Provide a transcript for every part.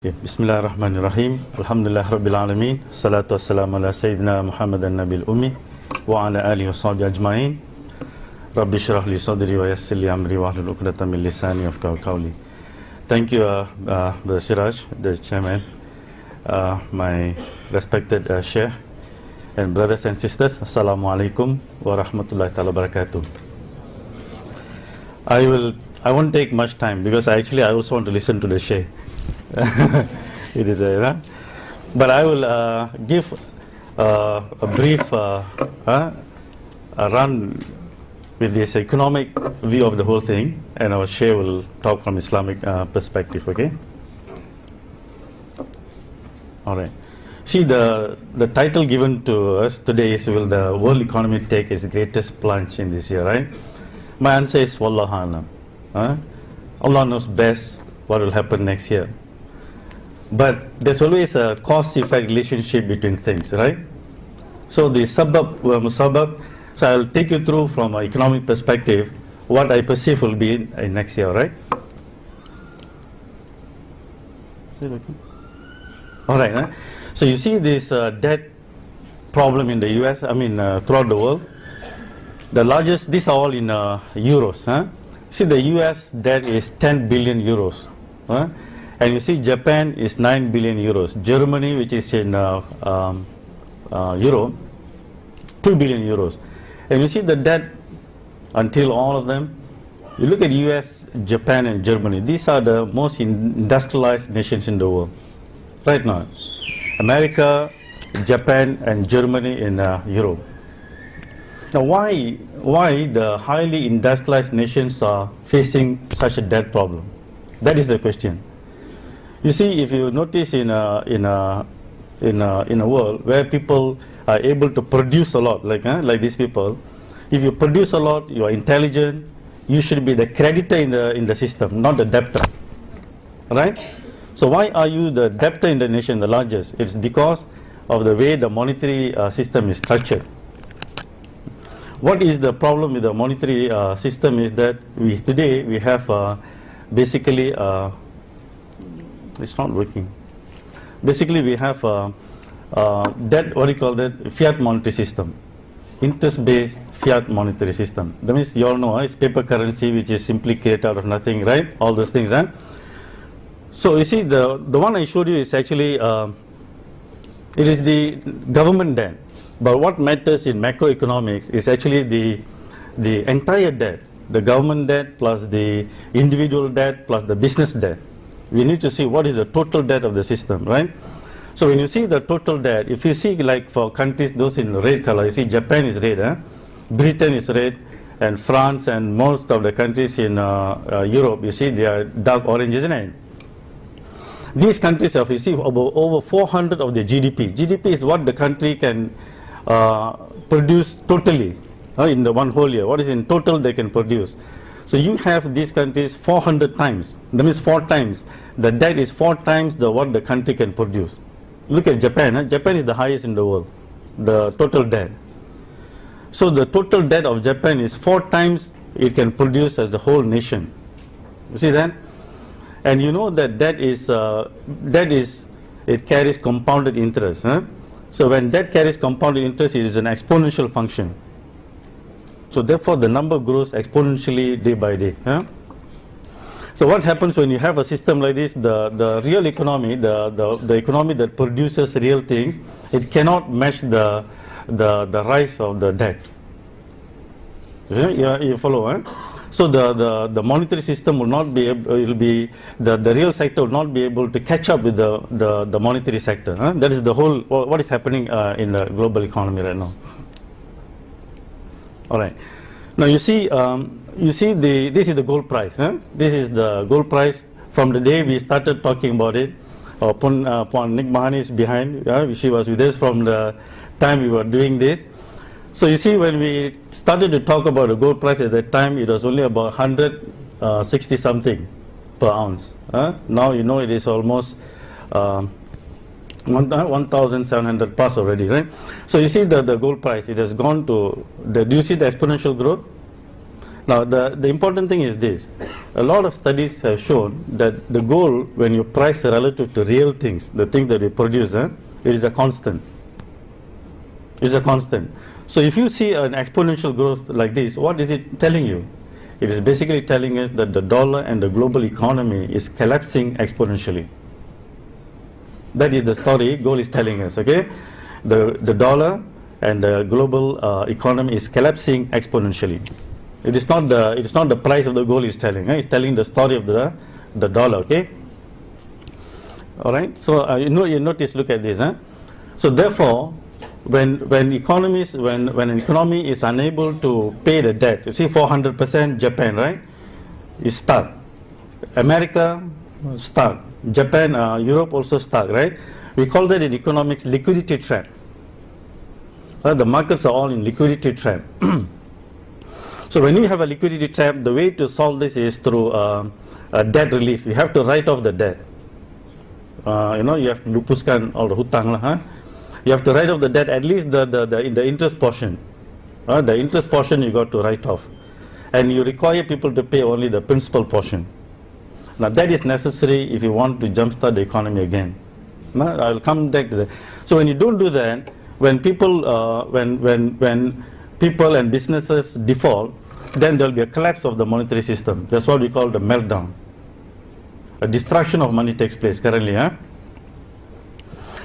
Bismillahirrahmanirrahim. Alhamdulillah Rabbil Alameen. Salatu wassalamu ala Sayyidina Muhammadan Nabil Ummi wa ala alihi wa sahbihi ajma'in. Rabbi shrah li sadri wa yassir li amri wa hlul 'uqdatam min lisani yafqahu qawli. Thank you, Brother Siraj, the chairman, my respected Sheikh, and brothers and sisters. Assalamu alaikum wa rahmatullahi ta'ala barakatuh. I won't take much time because I also want to listen to the Sheikh. It is but I will give a brief run with this economic view of the whole thing, and our Sheikh will talk from Islamic perspective. Okay. All right. See, the title given to us today is, will the world economy take its greatest plunge in this year, right? My answer is Wallahu alam. Allah knows best what will happen next year. But there's always a cause-effect relationship between things, right? So the sabab wa musabab, so I'll take you through from an economic perspective what I perceive will be in next year, right? All right. So you see this debt problem in the US, throughout the world. The largest, these are all in euros. See, the US debt is 10 billion euros. And you see Japan is 9 billion euros. Germany, which is in euro, 2 billion euros. And you see the debt until all of them. You look at US, Japan and Germany. These are the most industrialized nations in the world right now. America, Japan and Germany in Europe. Now why the highly industrialized nations are facing such a debt problem? That is the question. You see, if you notice in a world where people are able to produce a lot, like these people, if you produce a lot, you are intelligent, you should be the creditor in the system, not the debtor, right? So why are you the debtor in the nation, the largest? It's because of the way the monetary system is structured. What is the problem with the monetary system is that today we have basically it's not working. Basically, we have debt, what do you call that? Fiat monetary system, interest-based fiat monetary system. That means you all know it's paper currency, which is simply created out of nothing, right? All those things, huh? So you see, the one I showed you is actually it is the government debt. But what matters in macroeconomics is actually the entire debt, the government debt plus the individual debt plus the business debt. We need to see what is the total debt of the system, right? So when you see the total debt, if you see like for countries, those in red color, you see Japan is red, Britain is red, and France and most of the countries in Europe, you see they are dark orange, isn't it? These countries have received over 400 of the GDP. GDP is what the country can produce totally in the one whole year. What is in total they can produce. So you have these countries 400 times. That means 4 times. The debt is 4 times what the country can produce. Look at Japan. Japan is the highest in the world, the total debt. So the total debt of Japan is 4 times it can produce as a whole nation. You see that? And you know that it carries compounded interest. So when debt carries compounded interest, it is an exponential function. So therefore the number grows exponentially day by day. So what happens when you have a system like this, the real economy, the economy that produces real things, it cannot match the rise of the debt. You follow, So the monetary system will not be able, the real sector will not be able to catch up with the monetary sector. That is the whole, what is happening in the global economy right now. All right. Now you see this is the gold price. This is the gold price from the day we started talking about it. Nick Mahani is behind. She was with us from the time we were doing this. So you see, when we started to talk about the gold price at that time, it was only about 160 something per ounce. Now you know it is almost 1,700 plus already, right? So you see the gold price, it has gone to, do you see the exponential growth? Now, the important thing is this. A lot of studies have shown that the goal, when you price relative to real things, the things that you produce, it is a constant. It is a constant. So if you see an exponential growth like this, what is it telling you? It is basically telling us that the dollar and the global economy is collapsing exponentially. That is the story goal is telling us, okay? The dollar and the global economy is collapsing exponentially. It is not the price of the gold is telling. It's telling the story of the dollar. Okay. All right. So you notice. Look at this. So therefore, when an economy is unable to pay the debt, you see 400%, Japan, right, is stuck. America stuck. Japan, Europe also stuck. Right. We call that in economics liquidity trap. The markets are all in liquidity trap. So when you have a liquidity trap, the way to solve this is through debt relief. You have to write off the debt. You have to lupuskan all the hutang lah. You have to write off the debt, at least the interest portion. The interest portion you got to write off, and you require people to pay only the principal portion. Now that is necessary if you want to jumpstart the economy again. I will come back to that. So when you don't do that, when people when people and businesses default, then there will be a collapse of the monetary system. That's what we call the meltdown. A destruction of money takes place currently.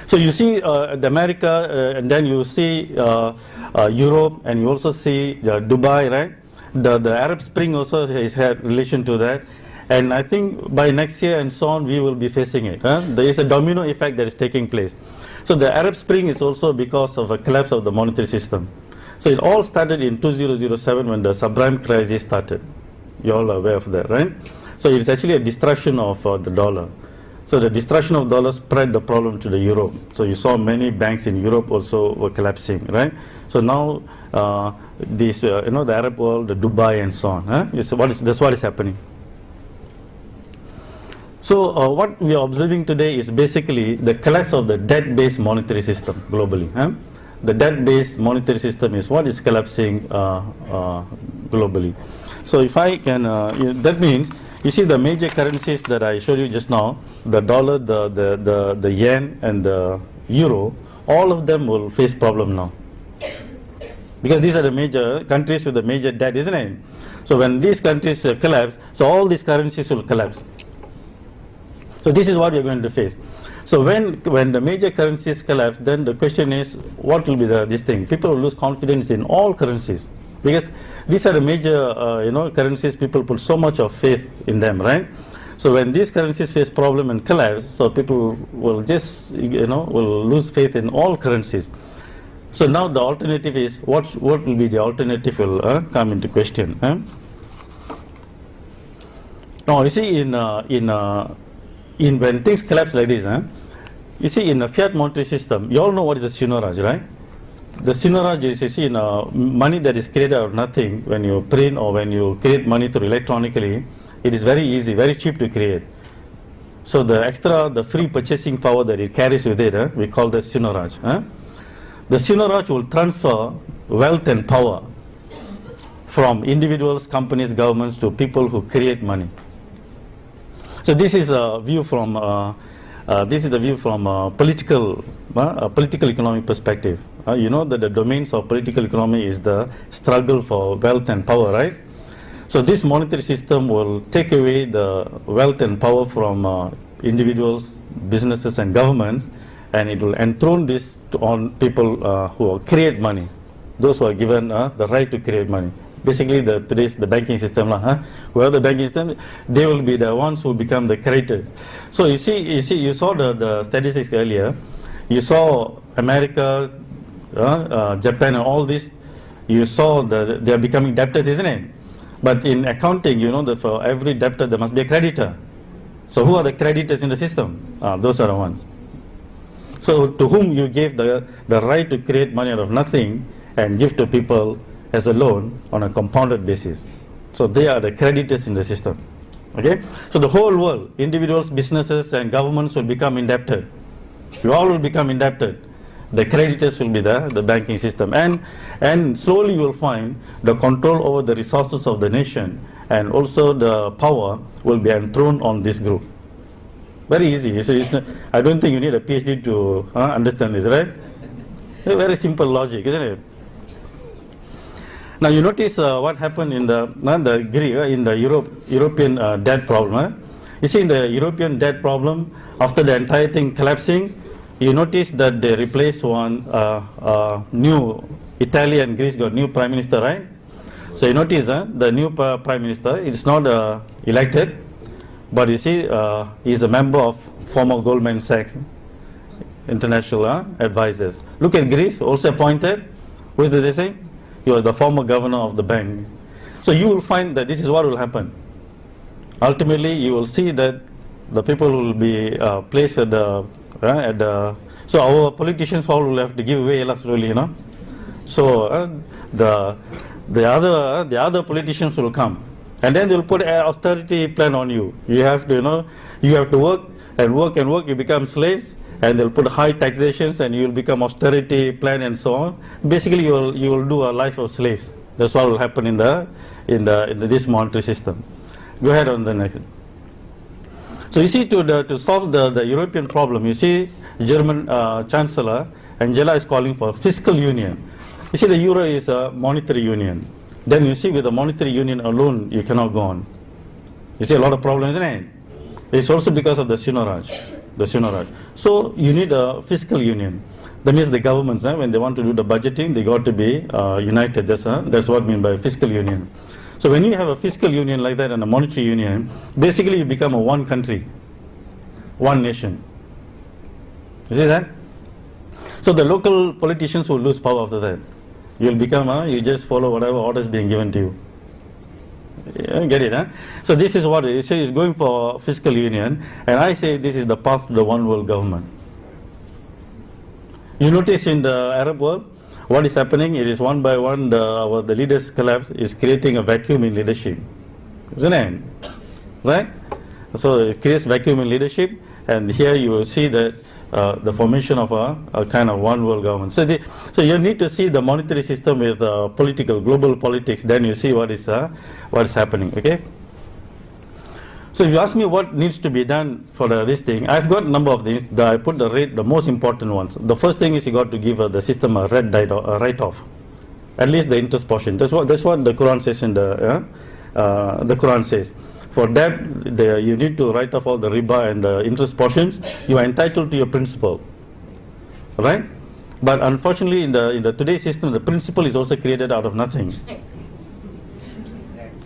So you see the America, and then you see Europe, and you also see Dubai, right? The Arab Spring also has had relation to that. And I think by next year and so on, we will be facing it. There is a domino effect that is taking place. So the Arab Spring is also because of a collapse of the monetary system. So it all started in 2007 when the subprime crisis started. You all are aware of that, right? So it's actually a destruction of the dollar. So the destruction of dollar spread the problem to the Europe. So you saw many banks in Europe also were collapsing, right? So now the Arab world, the Dubai and so on. That's what is happening. So what we are observing today is basically the collapse of the debt-based monetary system globally. The debt-based monetary system is what is collapsing globally. So if I can, that means, you see the major currencies that I showed you just now, the dollar, the yen and the euro, all of them will face problem now. Because these are the major countries with the major debt, isn't it? So when these countries collapse, so all these currencies will collapse. So this is what we are going to face. So when the major currencies collapse, then the question is, what will be this thing? People will lose confidence in all currencies, because these are the major currencies. People put so much of faith in them, right? So when these currencies face problem and collapse, so people will just will lose faith in all currencies. So now the alternative is, what will be the alternative will come into question. Now you see when things collapse like this, you see in a fiat monetary system, you all know what is the seigniorage, right? The seigniorage is, you see, money that is created out of nothing. When you print or when you create money through electronically, it is very easy, very cheap to create. So the free purchasing power that it carries with it, we call that seigniorage. The seigniorage will transfer wealth and power from individuals, companies, governments to people who create money. So this is a view from political economic perspective. You know that the domains of political economy is the struggle for wealth and power, right? So this monetary system will take away the wealth and power from individuals, businesses and governments, and it will enthrone this on people who create money, those who are given the right to create money. Basically, today's the banking system, who have the banking system, they will be the ones who become the creators. So you saw the statistics earlier. You saw America, Japan, and all this. You saw they are becoming debtors, isn't it? But in accounting, you know that for every debtor there must be a creditor. So who are the creditors in the system? Those are the ones. So to whom you gave the right to create money out of nothing and give to people as a loan on a compounded basis. So they are the creditors in the system. Okay? So the whole world, individuals, businesses and governments will become indebted. You all will become indebted. The creditors will be the banking system. And slowly you will find the control over the resources of the nation and also the power will be enthroned on this group. Very easy. I don't think you need a PhD to understand this, right? Very simple logic, isn't it? Now you notice what happened in the European debt problem. You see, in the European debt problem, after the entire thing collapsing, you notice that they replaced one new Italy and Greece got new prime minister, right? So you notice the new prime minister, it's not elected, but you see he's a member of former Goldman Sachs international advisors. Look at Greece, also appointed. Who is this thing? He was the former governor of the bank. So you will find that this is what will happen. Ultimately, you will see that the people will be placed at the so our politicians all will have to give away slowly, you know. So the other politicians will come, and then they will put an austerity plan on you. You have to, you have to work and work and work. You become slaves, and they'll put high taxations, and you will become austerity plan and so on. Basically, you will do a life of slaves. That's what will happen in this monetary system. Go ahead on the next. So you see, to solve the European problem, you see, German Chancellor Angela is calling for fiscal union. You see, the euro is a monetary union. Then you see, with the monetary union alone, you cannot go on. You see a lot of problems, isn't it? It's also because of the Sinoraj. So you need a fiscal union. That means the governments, when they want to do the budgeting, they got to be united. That's what I mean by fiscal union. So when you have a fiscal union like that and a monetary union, basically you become a one country, one nation. You see that? So the local politicians will lose power after that. You'll become, you just follow whatever orders being given to you. You get it, huh? So this is what it is going for fiscal union, and I say this is the path to the one world government. You notice in the Arab world, what is happening? It is one by one, the leaders' collapse is creating a vacuum in leadership. Isn't it? Right? So it creates vacuum in leadership, and here you will see that the formation of a kind of one world government. So you need to see the monetary system with global politics, then you see what is happening, okay? So if you ask me what needs to be done for this thing, I've got a number of things that I put the most important ones. The first thing is you got to give the system a write-off, at least the interest portion. That's what the Quran says in the Quran says. For that, you need to write off all the riba and the interest portions. You are entitled to your principal, right? But unfortunately, in the today's system, the principal is also created out of nothing,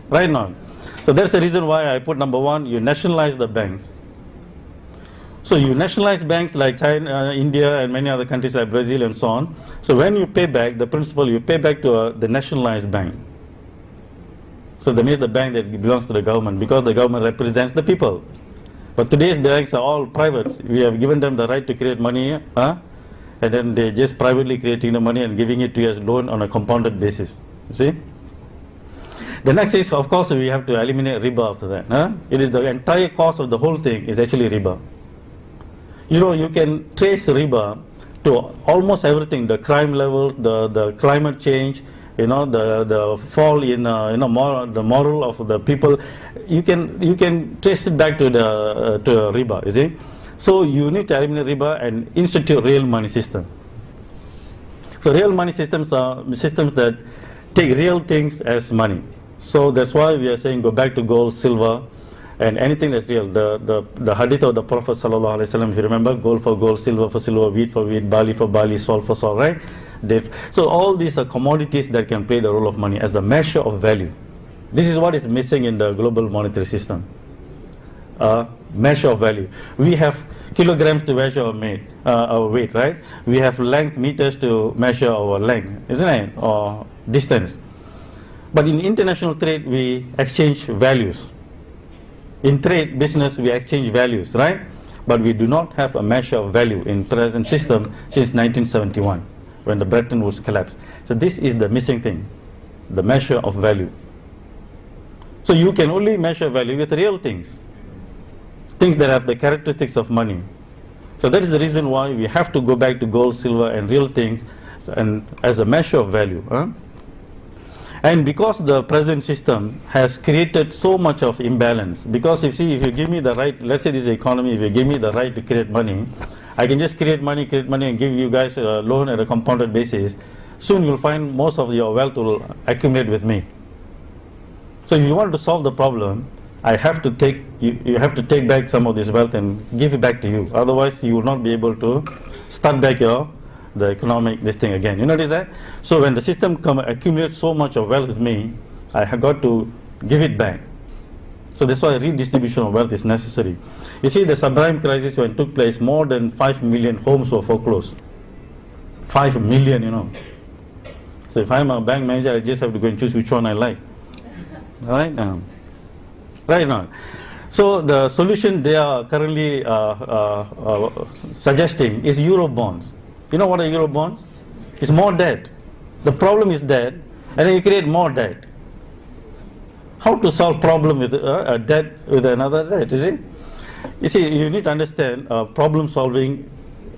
right now. So that's the reason why I put number one, you nationalize the banks. So you nationalize banks like China, India, and many other countries like Brazil and so on. So when you pay back the principal, you pay back to the nationalized bank. So that means the bank that belongs to the government, because the government represents the people. But today's banks are all private. We have given them the right to create money, and then they're just privately creating the money and giving it to you as loan on a compounded basis. You see? The next is, of course, we have to eliminate riba after that. It is the entire cost of the whole thing is actually riba. You can trace riba to almost everything, the crime levels, the climate change, the fall in the moral of the people. You can trace it back to riba, you see. So you need to eliminate riba and institute real money system. So real money systems are systems that take real things as money. So that's why we are saying go back to gold, silver, and anything that's real. The hadith of the Prophet sallallahu alaihi wasallam, if you remember, gold for gold, silver for silver, wheat for wheat, barley for barley, salt for salt, right? So all these are commodities that can play the role of money as a measure of value. This is what is missing in the global monetary system. Measure of value. We have kilograms to measure our weight, right? We have length meters to measure our length, isn't it? Or distance. But in international trade, we exchange values. In trade, business, we exchange values, right? But we do not have a measure of value in present system since 1971, when the Bretton Woods collapsed. So this is the missing thing, the measure of value. So you can only measure value with real things, things that have the characteristics of money. So that is the reason why we have to go back to gold, silver, and real things, and as a measure of value. And because the present system has created so much of imbalance, because if you give me the right, let's say this is economy, if you give me the right to create money, I can just create money and give you guys a loan at a compounded basis. Soon you'll find most of your wealth will accumulate with me. So if you want to solve the problem, I have to take, you have to take back some of this wealth and give it back to you. Otherwise, you will not be able to start back the economic this thing again. You notice that? So when the system accumulates so much of wealth with me, I have got to give it back. So that's why redistribution of wealth is necessary. You see, the subprime crisis when it took place, more than 5 million homes were foreclosed. 5 million, you know. So if I'm a bank manager, I just have to go and choose which one I like. All right now. Right now. So the solution they are currently suggesting is Euro bonds. You know what are Euro bonds? It's more debt. The problem is debt, and then you create more debt. How to solve problem with a debt with another debt, is it? You see, you need to understand problem solving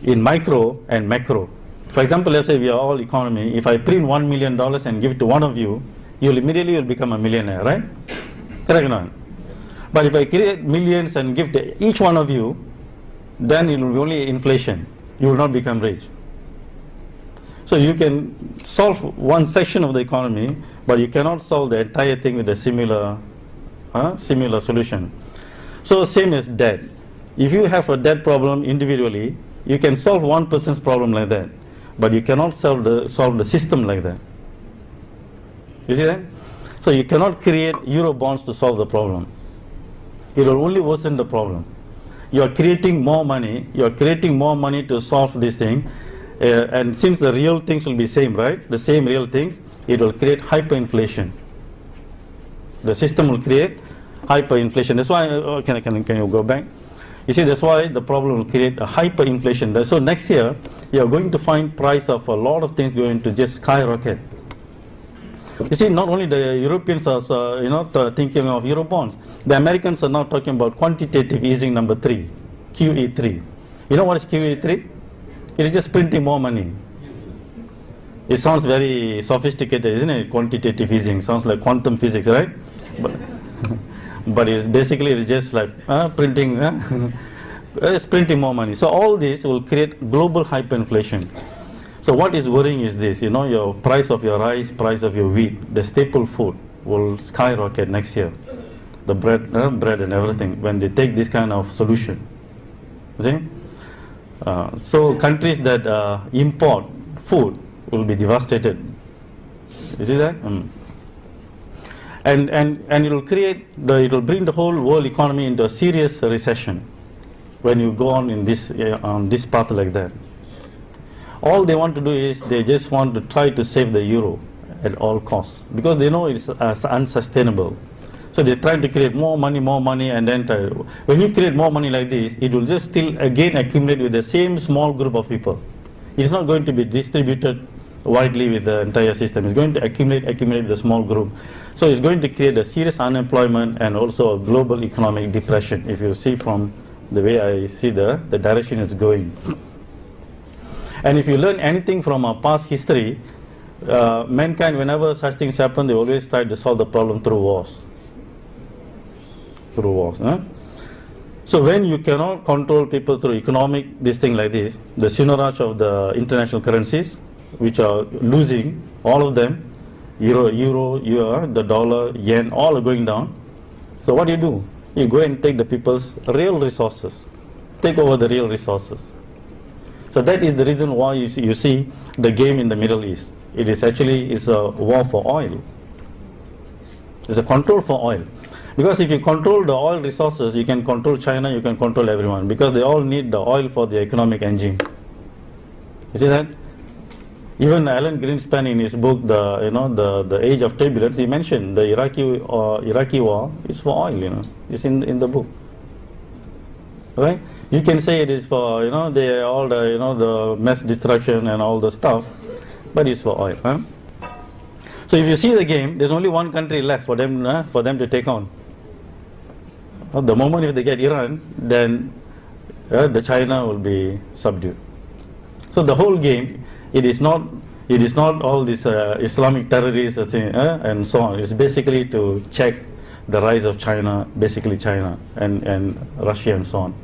in micro and macro. For example, let's say we are all economy. If I print $1 million and give it to one of you, you'll immediately become a millionaire, right? Correct or not? But if I create millions and give to each one of you, then it will be only inflation. You will not become rich. So you can solve one section of the economy, but you cannot solve the entire thing with a similar solution. So same as debt. If you have a debt problem individually, you can solve one person's problem like that, but you cannot solve the system like that. You see that? So you cannot create Euro bonds to solve the problem. It will only worsen the problem. You are creating more money. You are creating more money to solve this thing. And since the real things will be same, right? The same real things, it will create hyperinflation. The system will create hyperinflation. That's why, can you go back? You see, that's why the problem will create a hyperinflation. So next year, you are going to find price of a lot of things going to just skyrocket. You see, not only the Europeans are thinking of Euro bonds, the Americans are now talking about quantitative easing number 3, QE3. You know what is QE3? It is just printing more money. It sounds very sophisticated, isn't it? Quantitative easing sounds like quantum physics, right? But it's basically just like printing. It's printing more money. So all this will create global hyperinflation. So what is worrying is this, you know, your price of your rice, price of your wheat, the staple food will skyrocket next year. The bread and everything, when they take this kind of solution. See? So countries that import food will be devastated. You see that? And it will bring the whole world economy into a serious recession when you go on in this path like that. All they want to do is they just want to try to save the euro at all costs because they know it's unsustainable. So they're trying to create more money, and then when you create more money like this, it will just still again accumulate with the same small group of people. It's not going to be distributed widely with the entire system. It's going to accumulate with a small group. So it's going to create a serious unemployment and also a global economic depression, if you see from the way I see the direction it's going. And if you learn anything from our past history, mankind, whenever such things happen, they always try to solve the problem through wars. So when you cannot control people through economic, this thing like this, the seigniorage of the international currencies, which are losing, all of them, euro, the dollar, yen, all are going down. So what do? You go and take the people's real resources, take over the real resources. So that is the reason why you see the game in the Middle East. It is actually a war for oil. It's a control for oil. Because if you control the oil resources, you can control China, you can control everyone, because they all need the oil for the economic engine. You see that? Even Alan Greenspan in his book, the Age of Turbulence, he mentioned the Iraqi war is for oil. It's in the book. Right? You can say it is for the mass destruction and all the stuff, but it's for oil. Huh? So if you see the game, there's only one country left for them to take on. The moment if they get Iran, then the China will be subdued. So the whole game, it is not all this Islamic terrorists and so on. It's basically to check the rise of China, basically China and Russia and so on.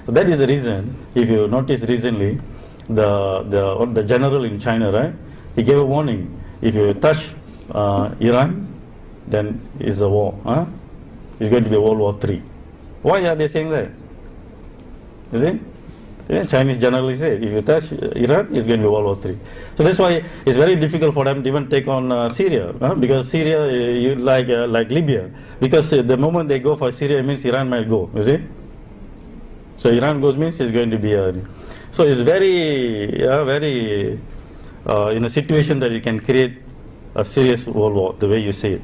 So that is the reason. If you notice recently, the general in China, right? He gave a warning. If you touch Iran, then it's a war. It's going to be World War III. Why are they saying that? You see? Yeah, Chinese generally say, if you touch Iran, it's going to be World War III. So that's why it's very difficult for them to even take on Syria, because Syria, like Libya, because the moment they go for Syria, it means Iran might go. You see? So Iran goes means it's going to be so it's very in a situation that you can create a serious world war, the way you see it.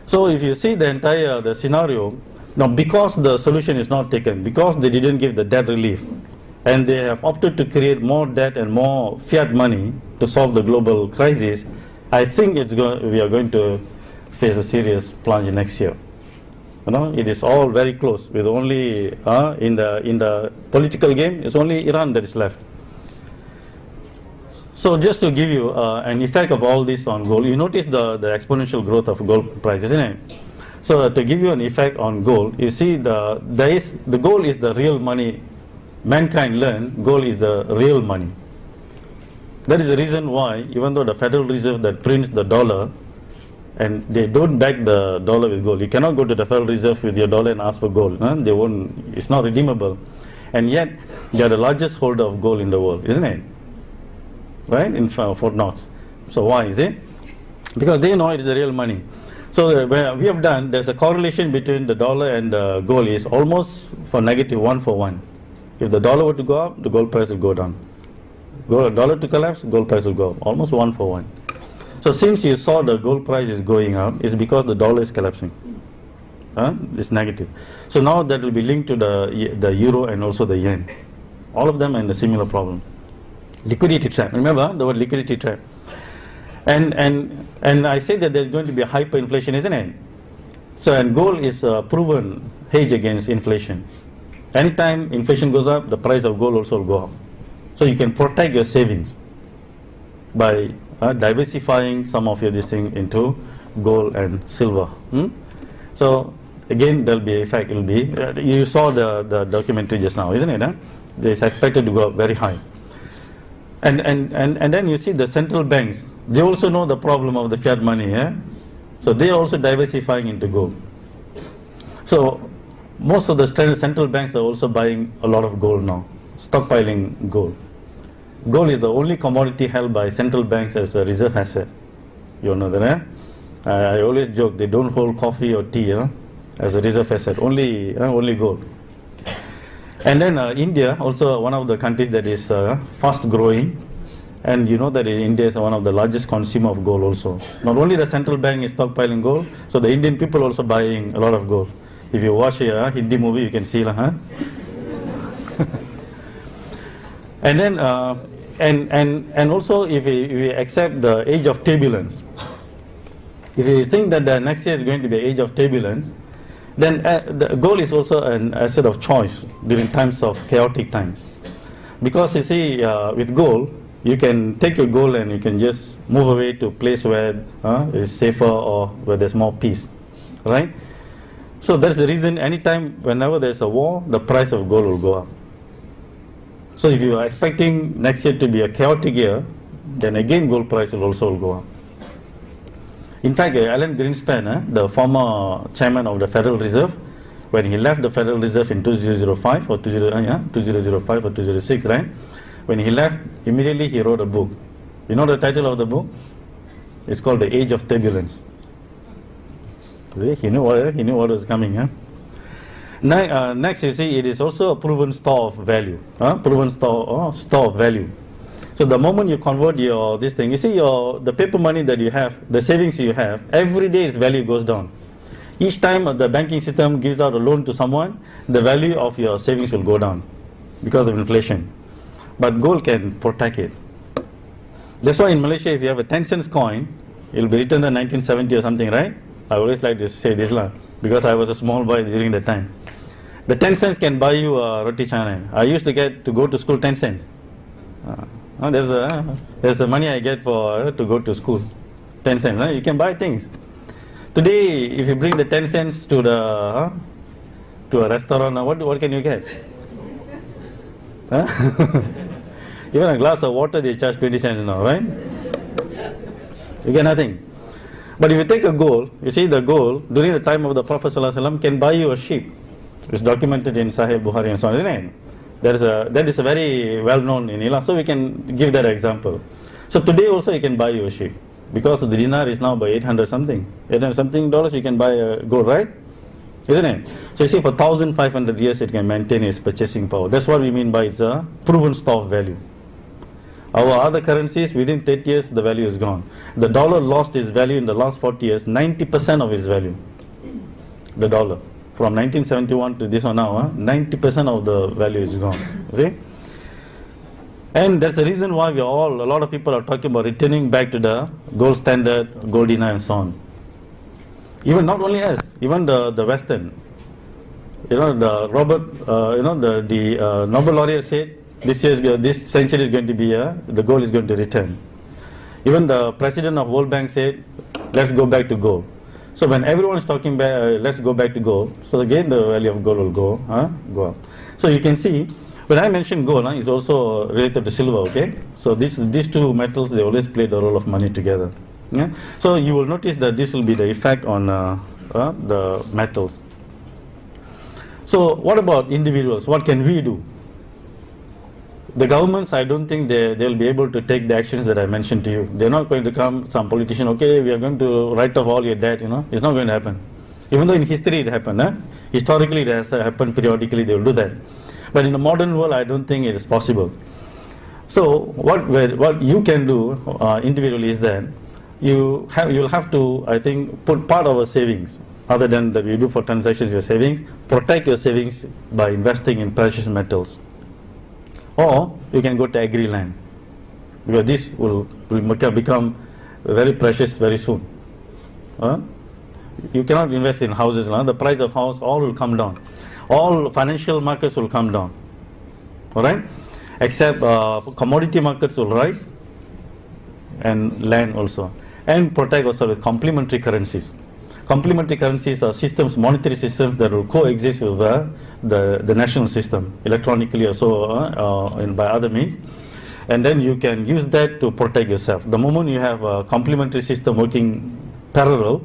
So if you see the entire the scenario, now because the solution is not taken, because they didn't give the debt relief, and they have opted to create more debt and more fiat money to solve the global crisis, I think we are going to face a serious plunge next year. You know, it is all very close. With only in the political game, it's only Iran that is left. So just to give you an effect of all this on gold, you notice the exponential growth of gold price, isn't it? So to give you an effect on gold, you see the gold is the real money. Mankind learned gold is the real money. That is the reason why, even though the Federal Reserve that prints the dollar, and they don't back the dollar with gold. You cannot go to the Federal Reserve with your dollar and ask for gold. They won't. It's not redeemable. And yet, they are the largest holder of gold in the world, isn't it? Right? In Fort Knox. So why is it? Because they know it is the real money. So we have done, there's a correlation between the dollar and the gold is almost for negative 1-for-1. If the dollar were to go up, the gold price will go down. Dollar to collapse, gold price will go up. Almost 1-for-1. So since you saw the gold price is going up, it's because the dollar is collapsing. It's negative. So now that will be linked to the euro and also the yen. All of them are in a similar problem. Liquidity trap. Remember the word liquidity trap. And I say that there's going to be a hyperinflation, isn't it? So and gold is a proven hedge against inflation. Anytime inflation goes up, the price of gold also will go up. So you can protect your savings by diversifying some of your this thing into gold and silver. So again, there'll be effect. It'll be you saw the documentary just now, isn't it? It's expected to go up very high. And then you see the central banks. They also know the problem of the fiat money. So they are also diversifying into gold. So most of the central banks are also buying a lot of gold now, stockpiling gold. Gold is the only commodity held by central banks as a reserve asset. You know that, I always joke, they don't hold coffee or tea as a reserve asset, only gold. And then India, also one of the countries that is fast growing, and you know that India is one of the largest consumer of gold also. Not only the central bank is stockpiling gold, so the Indian people also buying a lot of gold. If you watch a Hindi movie, you can see And then, and also if we accept the age of turbulence, if you think that the next year is going to be an age of turbulence, then the gold is also an asset of choice during times of chaotic times. Because you see, with gold, you can take your gold and you can just move away to a place where it's safer or where there's more peace, right? So that's the reason whenever there's a war, the price of gold will go up. So if you are expecting next year to be a chaotic year, then again gold price will also go up. In fact, Alan Greenspan, the former chairman of the Federal Reserve, when he left the Federal Reserve in 2005 or 2005 or 2006, right? When he left, immediately he wrote a book. You know the title of the book? It's called The Age of Turbulence. See, he knew what was coming. Next, you see, it is also a proven store of value. Proven store of value. So the moment you convert this thing, you see the paper money that you have, the savings you have, every day its value goes down. Each time the banking system gives out a loan to someone, the value of your savings will go down because of inflation. But gold can protect it. That's why in Malaysia, if you have a 10 cents coin, it will be written in 1970 or something, right? I always like to say this because I was a small boy during that time. The 10 cents can buy you a roti canai. I used to get to go to school 10 cents. There's the money I get for to go to school. 10 cents. You can buy things. Today, if you bring the 10 cents to the to a restaurant, what can you get? Even a glass of water they charge 20 cents now, right? You get nothing. But if you take a gold, you see the gold during the time of the Prophet ﷺ can buy you a sheep. It's documented in Sahih Bukhari and so on, isn't it? That is a very well known in Islam, so we can give that example. So today also you can buy you a sheep, because the dinar is now by 800 something dollars. You can buy a gold, right? Isn't it? So you see, for 1,500 years it can maintain its purchasing power. That's what we mean by it's a proven store of value. Our other currencies, within 30 years the value is gone. The dollar lost its value in the last 40 years, 90% of its value. The dollar. From 1971 to this one now, 90% of the value is gone. See? And that's the reason why a lot of people are talking about returning back to the gold standard, gold dinar and so on. Even not only us, even the Western. The Nobel laureate said this century is going to be the gold is going to return. Even the president of World Bank said, let's go back to gold. So when everyone is talking about let's go back to gold, so again the value of gold will go up. So you can see, when I mention gold, it's also related to silver, okay? So these two metals, they always play the role of money together. Yeah? So you will notice that this will be the effect on the metals. So what about individuals? What can we do? The governments, I don't think they'll be able to take the actions that I mentioned to you. They're not going to come, some politician, okay, we are going to write off all your debt, It's not going to happen. Even though in history it happened, historically it has happened periodically, they will do that. But in the modern world, I don't think it is possible. So what you can do individually is that you'll have to, I think, put part of our savings, other than that you do for transactions, your savings, protect your savings by investing in precious metals. Or you can go to agri land, because this will become very precious very soon. You cannot invest in houses. The price of house all will come down. All financial markets will come down. Alright? Except commodity markets will rise, and land also. And protect also with complementary currencies. Complementary currencies are systems, monetary systems that will coexist with the national system, electronically or so, and by other means. And then you can use that to protect yourself. The moment you have a complementary system working parallel,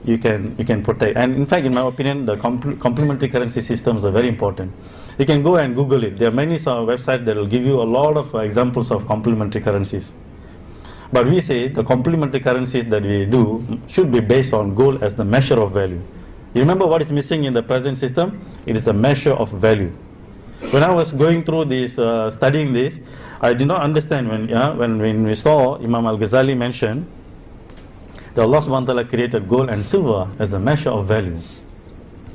you can protect. And in fact, in my opinion, the complementary currency systems are very important. You can go and Google it. There are many websites that will give you a lot of examples of complementary currencies. But we say the complementary currencies that we do should be based on gold as the measure of value. You remember what is missing in the present system? It is the measure of value. When I was going through this, studying this, I did not understand when we saw Imam Al-Ghazali mention that Allah subhanahu wa ta'ala created gold and silver as a measure of value.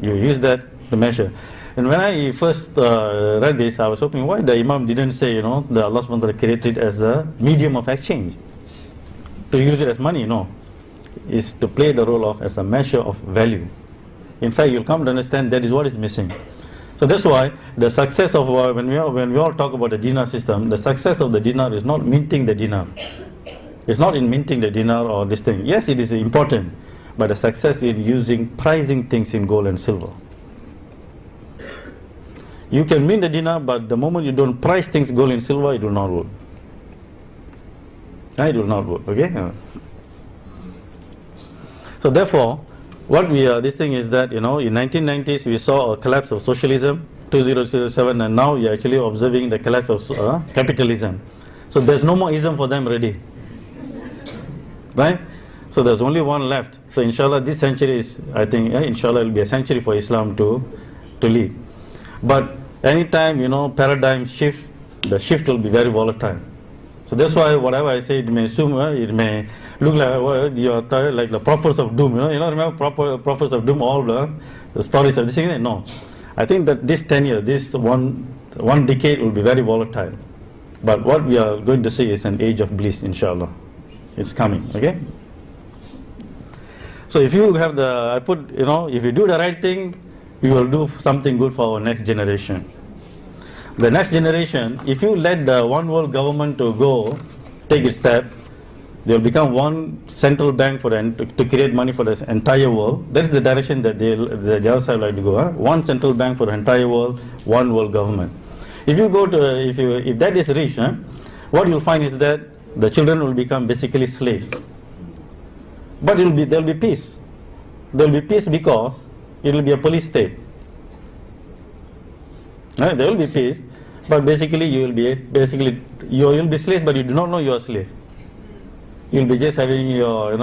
You use that to measure. And when I first read this, I was hoping why the Imam didn't say, that Allah subhanahu wa ta'ala created as a medium of exchange. To use it as money, no. Is to play the role of as a measure of value. In fact, you'll come to understand that is what is missing. So that's why the success of when we all talk about the dinar system, the success of the dinar is not minting the dinar. It's not in minting the dinar or this thing. Yes, it is important, but the success in pricing things in gold and silver. You can mint the dinar, but the moment you don't price things gold and silver, it will not work. It will not work, okay? So therefore, what this thing is that, in 1990s we saw a collapse of socialism, 2007, and now we are actually observing the collapse of capitalism. So there's no more ism for them already. Right? So there's only one left. So inshallah, this century is, I think, inshallah, it will be a century for Islam to lead. But anytime, paradigm shift, the shift will be very volatile. So that's why whatever I say, it may assume, it may look like the prophets of doom. Remember prophets of doom, all the stories of this thing? No. I think that this tenure, this one decade will be very volatile. But what we are going to see is an age of bliss, inshallah. It's coming, okay? So if you have if you do the right thing, we will do something good for our next generation. The next generation, if you let the one world government to go, take a step, they will become one central bank for to create money for the entire world. That is the direction that the other side like to go. Huh? One central bank for the entire world, one world government. If you go to, if that is reached, huh, what you'll find is that the children will become basically slaves. But there will be peace. There will be peace because it will be a police state. Right? There will be peace, but basically you will be slaves, but you do not know you are a slave. You'll be just having your,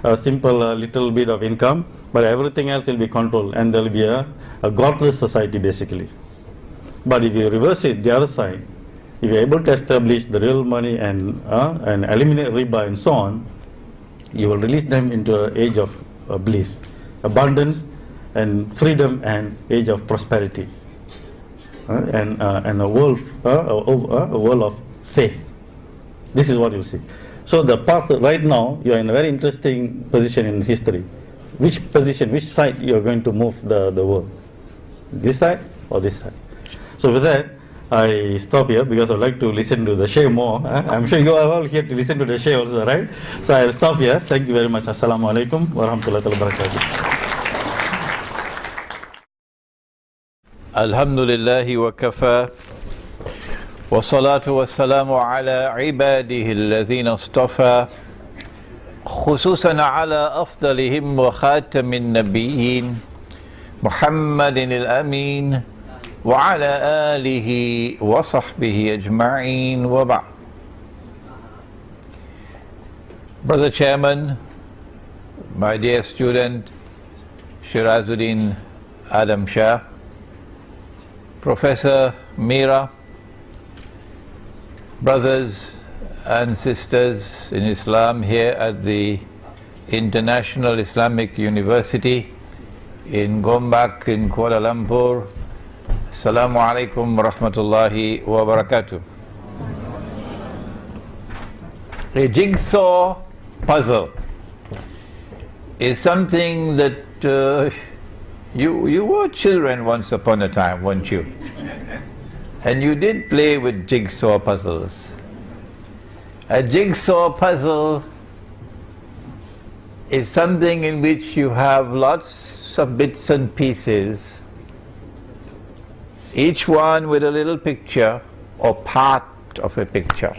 a simple little bit of income, but everything else will be controlled, and there will be a godless society basically. But if you reverse it, the other side, if you're able to establish the real money and eliminate riba and so on, you will release them into an age of bliss, abundance, and freedom, and age of prosperity, and a world of faith. This is what you see. So the path right now, you are in a very interesting position in history. Which position, which side you are going to move the world? This side or this side? So with that, I stop here because I would like to listen to the Sheikh more. I'm sure you are all here to listen to the Sheikh also, right? So I will stop here. Thank you very much. Assalamu alaikum wa rahmatullahi wa barakatuh. Alhamdulillahi wa kafa. والصلاة والسلام على عباده الذين اصطفى خصوصا على أفضلهم وخاتم النبيين محمد الأمين وعلى آله وصحبه أجمعين وبعد. Brother Chairman, my dear student Shirazuddin Adam Shah, Professor Mira, brothers and sisters in Islam here at the International Islamic University in Gombak in Kuala Lumpur. Assalamu alaikum wa rahmatullahi wa barakatuh. A jigsaw puzzle is something that you were children once upon a time, weren't you? And you did play with jigsaw puzzles. A jigsaw puzzle is something in which you have lots of bits and pieces, each one with a little picture or part of a picture.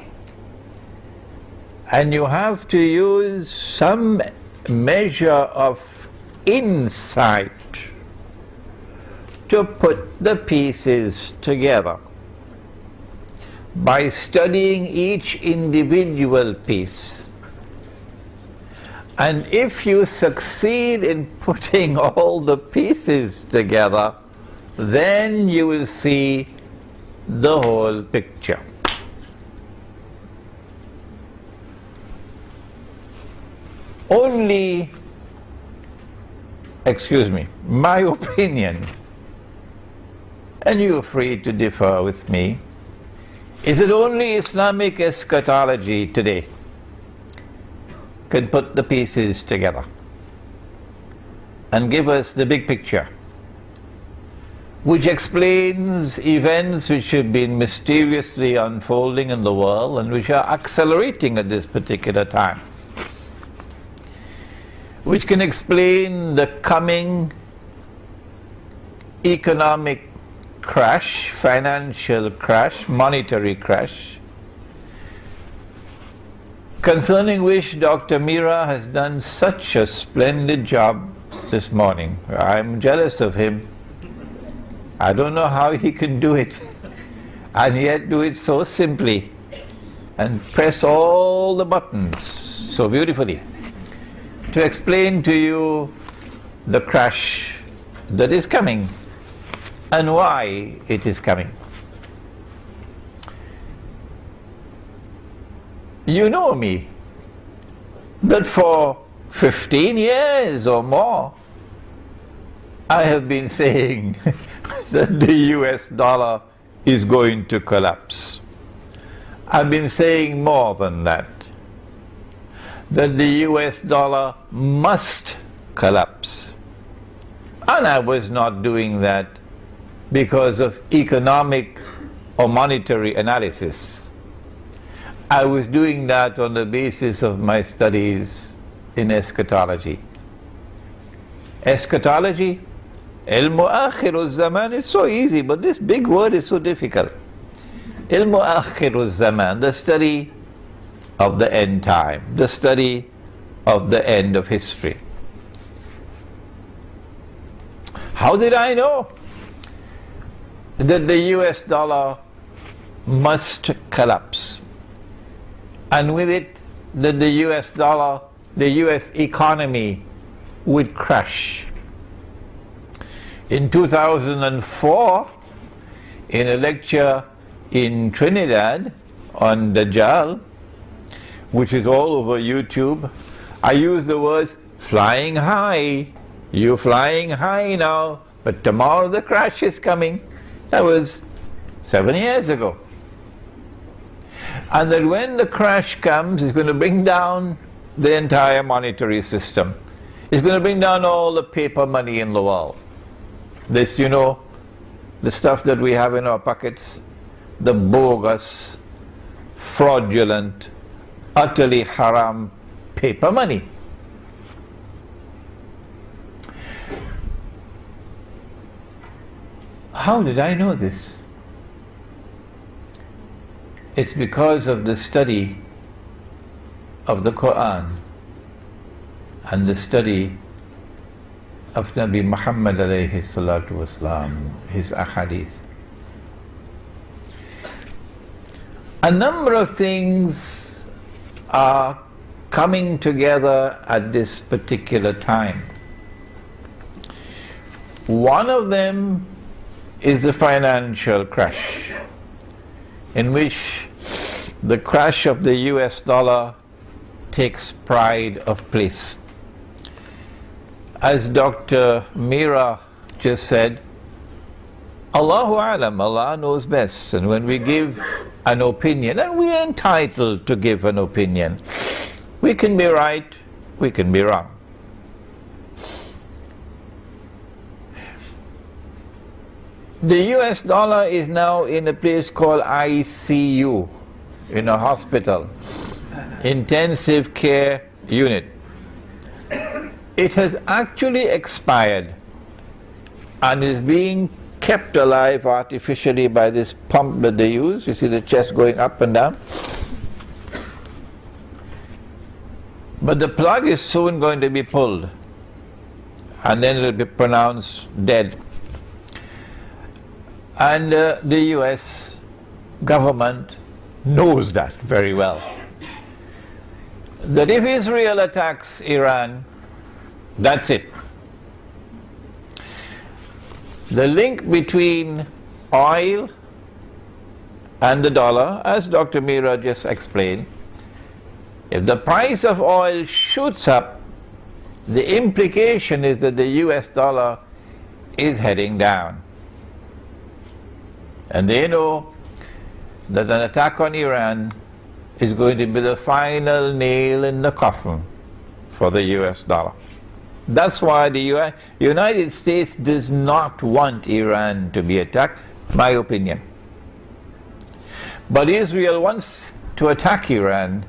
And you have to use some measure of insight to put the pieces together. By studying each individual piece, and if you succeed in putting all the pieces together, then you will see the whole picture. Only, my opinion, and you are free to differ with me, is that only Islamic eschatology today can put the pieces together and give us the big picture, which explains events which have been mysteriously unfolding in the world and which are accelerating at this particular time, which can explain the coming economic crash, financial crash, monetary crash, concerning which Dr. Mira has done such a splendid job this morning. I'm jealous of him. I don't know how he can do it, and yet do it so simply and press all the buttons so beautifully to explain to you the crash that is coming and why it is coming. You know me, that for 15 years or more I have been saying that the US dollar is going to collapse. I've been saying more than that the US dollar must collapse. And I was not doing that because of economic or monetary analysis. I was doing that on the basis of my studies in eschatology. Eschatology, ilmu akhiru zaman is so easy, but this big word is so difficult. Ilmu akhiru zaman, the study of the end time, the study of the end of history. How did I know that the US dollar must collapse? And with it, that the US dollar, the US economy would crash. In 2004, in a lecture in Trinidad on Dajjal, which is all over YouTube, I used the words flying high. You're flying high now, but tomorrow the crash is coming. That was 7 years ago. And that when the crash comes, it's going to bring down the entire monetary system. It's going to bring down all the paper money in the world. This, you know, the stuff that we have in our pockets, the bogus, fraudulent, utterly haram paper money. How did I know this? It's because of the study of the Quran and the study of Nabi Muhammad alayhi salatu wasalam, his ahadith. A number of things are coming together at this particular time. One of them is the financial crash, in which the crash of the US dollar takes pride of place. As Dr. Mira just said, Allahu Alam, Allah knows best, and when we give an opinion, and we are entitled to give an opinion, we can be right, we can be wrong. The US dollar is now in a place called ICU, in a hospital, intensive care unit. It has actually expired and is being kept alive artificially by this pump that they use. You see the chest going up and down. But the plug is soon going to be pulled, and then it will be pronounced dead. And the US government knows that very well. That if Israel attacks Iran, that's it. The link between oil and the dollar, as Dr. Mira just explained, if the price of oil shoots up, the implication is that the US dollar is heading down. And they know that an attack on Iran is going to be the final nail in the coffin for the US dollar. That's why the United States does not want Iran to be attacked, my opinion. But Israel wants to attack Iran.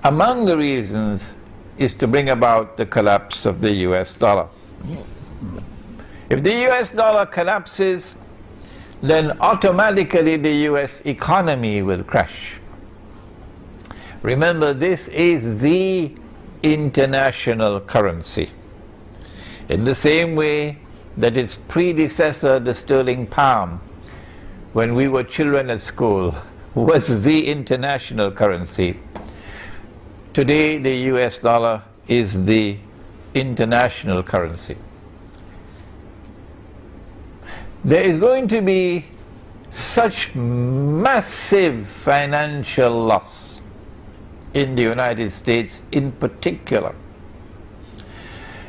Among the reasons is to bring about the collapse of the US dollar. If the US dollar collapses, then automatically the US economy will crash. Remember, this is the international currency. In the same way that its predecessor, the sterling pound, when we were children at school, was the international currency. Today the US dollar is the international currency. There is going to be such massive financial loss in the United States in particular.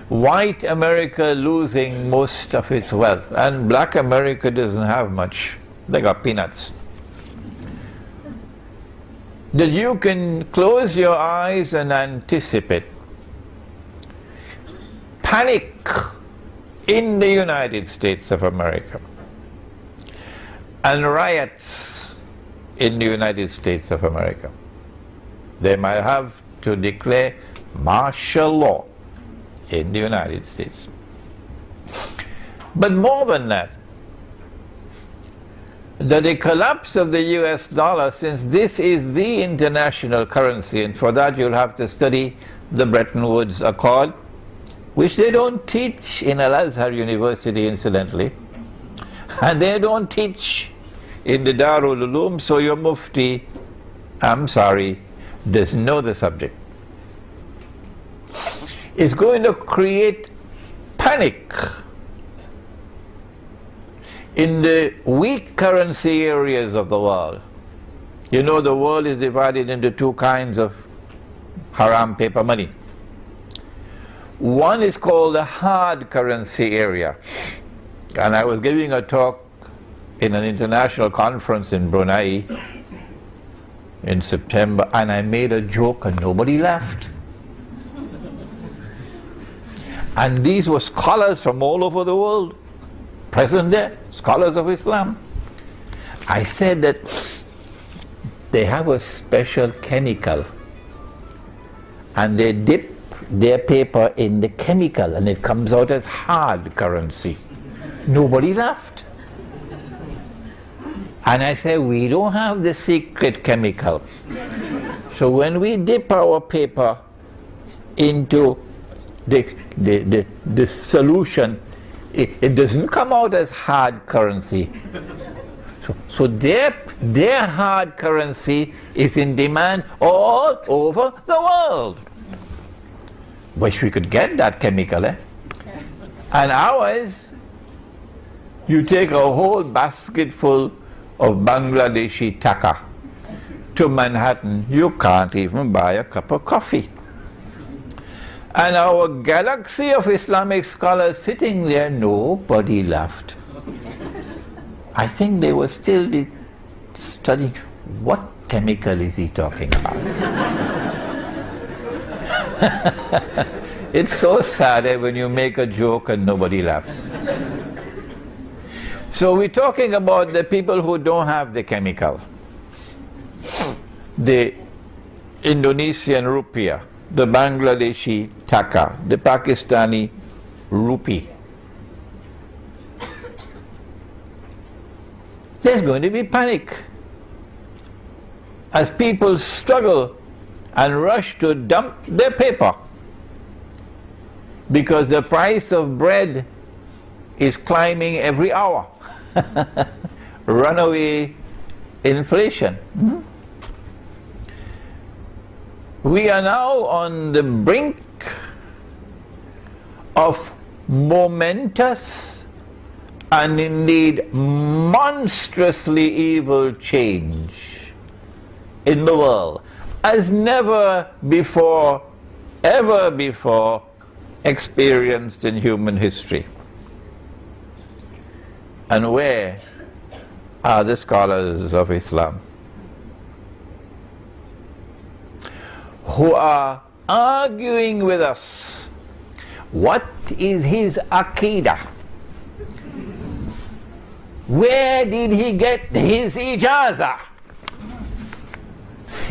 White America losing most of its wealth, and black America doesn't have much. They got peanuts. That you can close your eyes and anticipate. Panic in the United States of America and riots in the United States of America, they might have to declare martial law in the United States. But more than that, the collapse of the US dollar, since this is the international currency, and for that you'll have to study the Bretton Woods Accord, which they don't teach in Al-Azhar University, incidentally, and they don't teach in the Darul Uloom, so your Mufti, I'm sorry, doesn't know the subject. It's going to create panic in the weak currency areas of the world. You know, the world is divided into two kinds of haram paper money. One is called the hard currency area. And I was giving a talk in an international conference in Brunei in September, and I made a joke and nobody laughed. And these were scholars from all over the world, present there, scholars of Islam. I said that they have a special chemical and they dip their paper in the chemical and it comes out as hard currency. Nobody laughed. And I said, we don't have the secret chemical. So when we dip our paper into the solution, it doesn't come out as hard currency. So their hard currency is in demand all over the world. Wish we could get that chemical, eh? And ours, you take a whole basket full of Bangladeshi taka to Manhattan, you can't even buy a cup of coffee. And our galaxy of Islamic scholars sitting there, nobody laughed. I think they were still studying, what chemical is he talking about? It's so sad when you make a joke and nobody laughs. So we're talking about the people who don't have the chemical. The Indonesian rupiah, the Bangladeshi taka, the Pakistani rupee. There's going to be panic as people struggle and rush to dump their paper because the price of bread is climbing every hour. Runaway inflation. We are now on the brink of momentous and indeed monstrously evil change in the world as never before, ever before experienced in human history. And where are the scholars of Islam who are arguing with us? What is his Aqidah? Where did he get his ijazah?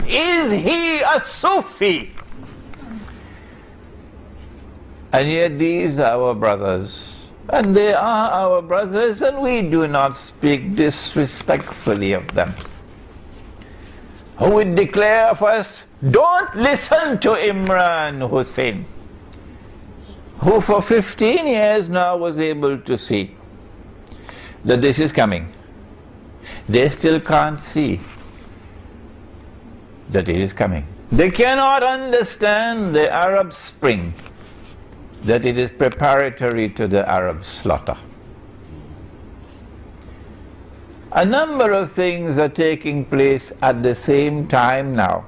Is he a Sufi? And yet these are our brothers. And they are our brothers, and we do not speak disrespectfully of them. Who would declare of us, don't listen to Imran Hosein, who for 15 years now was able to see that this is coming. They still can't see that it is coming. They cannot understand the Arab Spring, that it is preparatory to the Arab slaughter. A number of things are taking place at the same time now.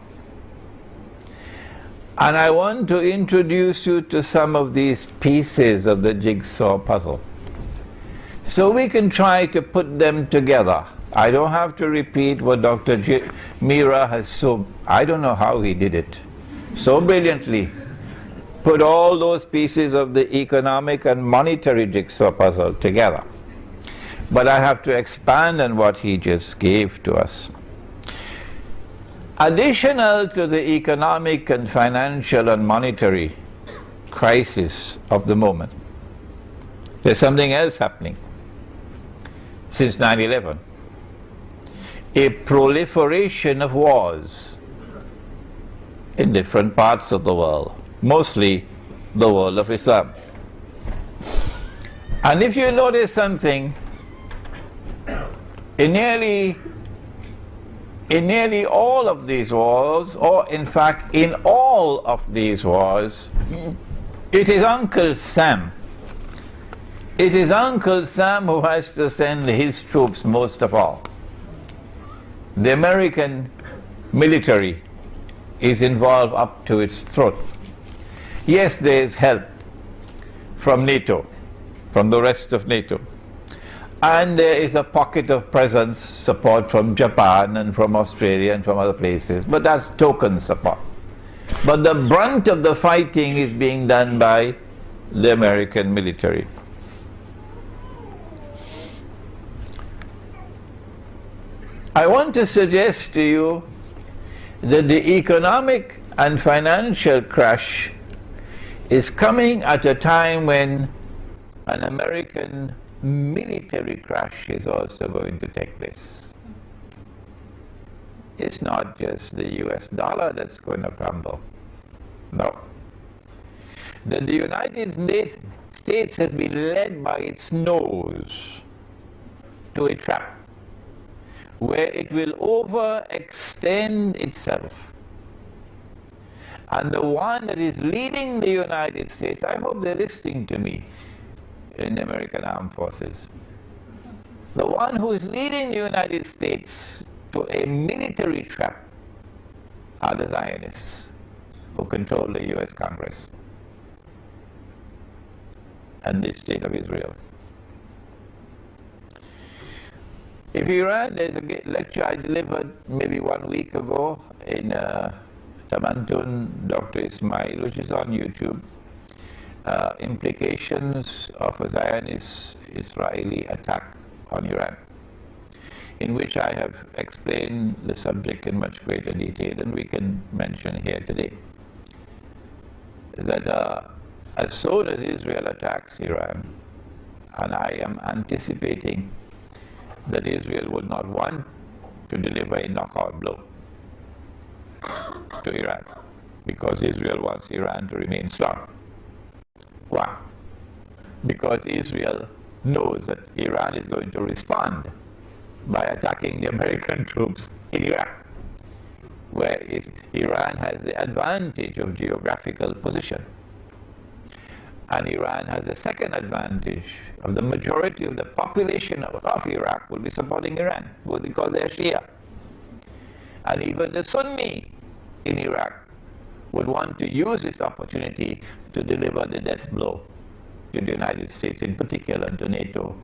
And I want to introduce you to some of these pieces of the jigsaw puzzle, so we can try to put them together. I don't have to repeat what Dr. Mira has I don't know how he did it, so brilliantly put all those pieces of the economic and monetary jigsaw puzzle together. But I have to expand on what he just gave to us. Additional to the economic and financial and monetary crisis of the moment, there's something else happening since 9/11. A proliferation of wars in different parts of the world, mostly the world of Islam. And if you notice something, in nearly all of these wars, or in fact in all of these wars, it is Uncle Sam. It is Uncle Sam who has to send his troops most of all. The American military is involved up to its throat. Yes, there is help from NATO, from the rest of NATO. And there is a pocket of presence, support from Japan and from Australia and from other places, but that's token support. But the brunt of the fighting is being done by the American military. I want to suggest to you that the economic and financial crash is coming at a time when an American military crash is also going to take place. It's not just the US dollar that's going to crumble. No. That the United States has been led by its nose to a trap where it will overextend itself. And the one that is leading the United States, I hope they're listening to me in the American Armed Forces, the one who is leading the United States to a military trap are the Zionists who control the US Congress and the state of Israel. If Iran, there's a lecture I delivered maybe 1 week ago in Tamantun, Dr. Ismail, which is on YouTube, implications of a Zionist-Israeli attack on Iran, in which I have explained the subject in much greater detail than we can mention here today. That as soon as Israel attacks Iran, and I am anticipating that Israel would not want to deliver a knockout blow to Iran, because Israel wants Iran to remain strong. Why? Because Israel knows that Iran is going to respond by attacking the American troops in Iraq, where Iran has the advantage of geographical position. And Iran has the second advantage of the majority of the population of Iraq will be supporting Iran, because they're Shia. And even the Sunni in Iraq would want to use this opportunity to deliver the death blow to the United States in particular and to NATO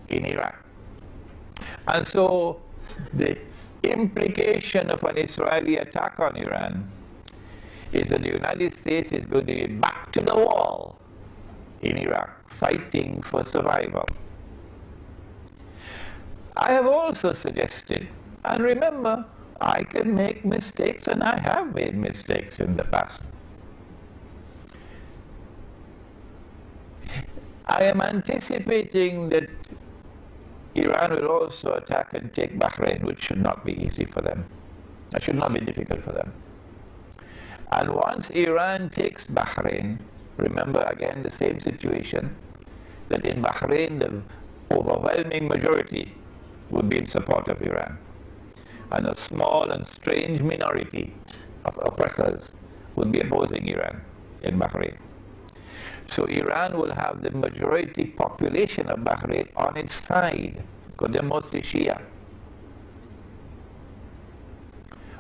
in Iraq. And so the implication of an Israeli attack on Iran is that the United States is going to be back to the wall in Iraq, fighting for survival. I have also suggested, and remember, I can make mistakes, and I have made mistakes in the past. I am anticipating that Iran will also attack and take Bahrain, which should not be easy for them. That should not be difficult for them. And once Iran takes Bahrain, remember again the same situation, that in Bahrain the overwhelming majority would be in support of Iran, and a small and strange minority of oppressors would be opposing Iran in Bahrain. So Iran will have the majority population of Bahrain on its side, because they're mostly Shia.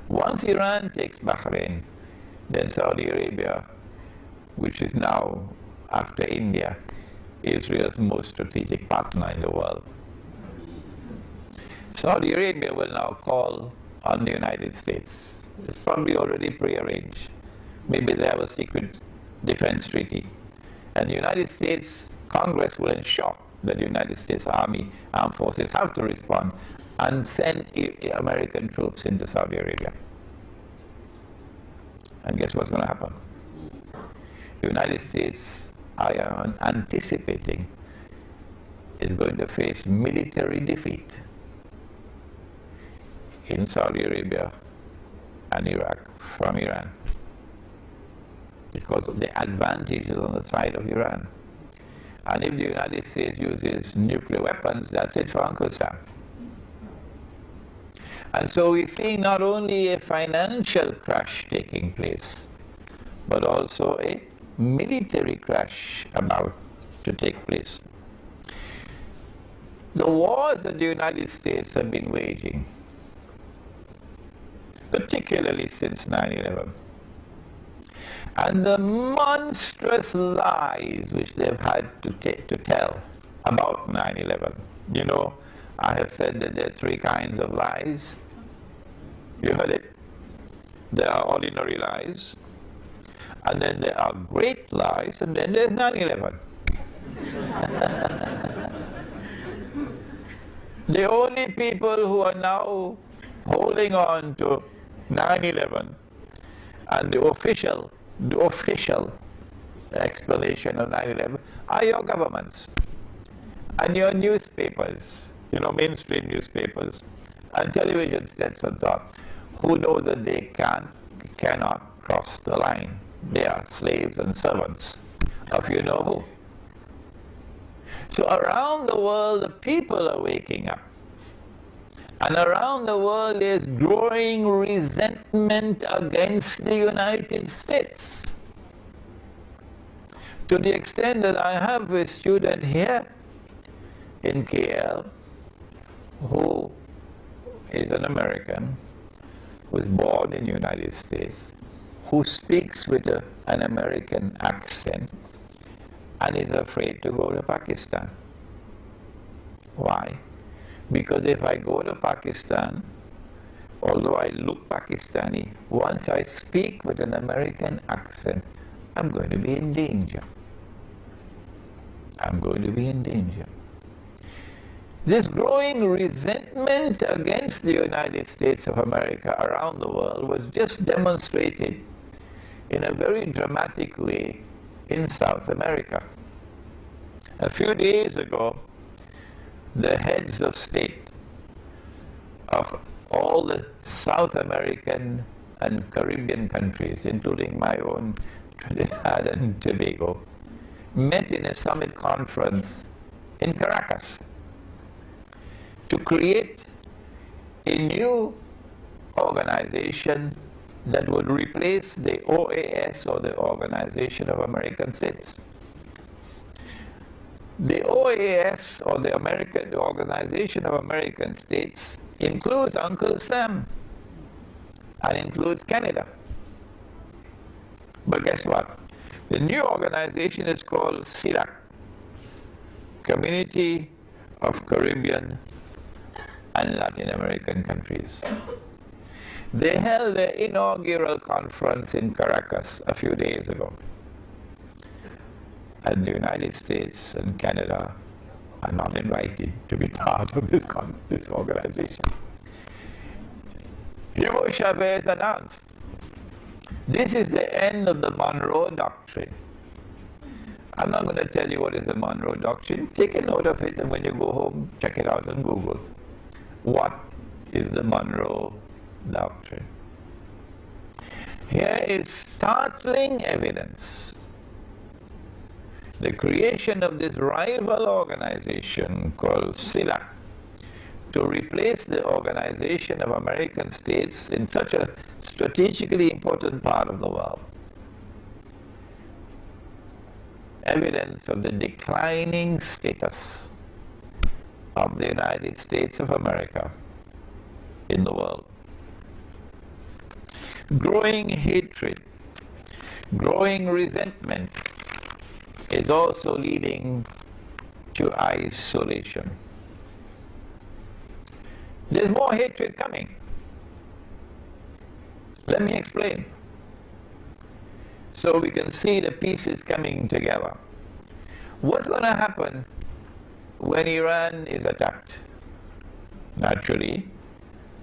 Once Iran takes Bahrain, then Saudi Arabia, which is now, after India, Israel's most strategic partner in the world. Saudi Arabia will now call on the United States. It's probably already prearranged Maybe they have a secret defense treaty. And the United States Congress will ensure that the United States Army, armed forces have to respond and send American troops into Saudi Arabia. And guess what's going to happen? The United States, I am anticipating, is going to face military defeat in Saudi Arabia and Iraq from Iran, because of the advantages on the side of Iran. And if the United States uses nuclear weapons, that's it for Uncle Sam. And so we see not only a financial crash taking place, but also a military crash about to take place. The wars that the United States have been waging, particularly since 9/11, and the monstrous lies which they've had to tell about 9/11. You know, I have said that there are three kinds of lies. You heard it? There are ordinary lies, and then there are great lies, and then there's 9/11. The only people who are now holding on to 9/11 and the official explanation of 9/11 are your governments and your newspapers, you know, mainstream newspapers and television stations, who know that they cannot cross the line. They are slaves and servants of you know who. So around the world, the people are waking up. And around the world, there's growing resentment against the United States. To the extent that I have a student here in KL who is an American, was born in the United States, who speaks with an American accent and is afraid to go to Pakistan. Why? Because if I go to Pakistan, although I look Pakistani, once I speak with an American accent, I'm going to be in danger. I'm going to be in danger. This growing resentment against the United States of America around the world was just demonstrated in a very dramatic way in South America. A few days ago, the heads of state of all the South American and Caribbean countries, including my own Trinidad and Tobago, met in a summit conference in Caracas to create a new organization that would replace the OAS, or the Organization of American States. The OAS, or the Organization of American States, includes Uncle Sam and includes Canada. But guess what? The new organization is called CILAC, Community of Caribbean and Latin American Countries. They held their inaugural conference in Caracas a few days ago. And the United States and Canada are not invited to be part of this organization. Hugo Chavez announced, this is the end of the Monroe Doctrine. I'm not going to tell you what is the Monroe Doctrine. Take a note of it, and when you go home, check it out on Google. What is the Monroe Doctrine? Here is startling evidence. The creation of this rival organization called CILAC to replace the Organization of American States in such a strategically important part of the world. Evidence of the declining status of the United States of America in the world. Growing hatred, growing resentment is also leading to isolation. There's more hatred coming. Let me explain. So we can see the pieces coming together. What's going to happen when Iran is attacked? Naturally,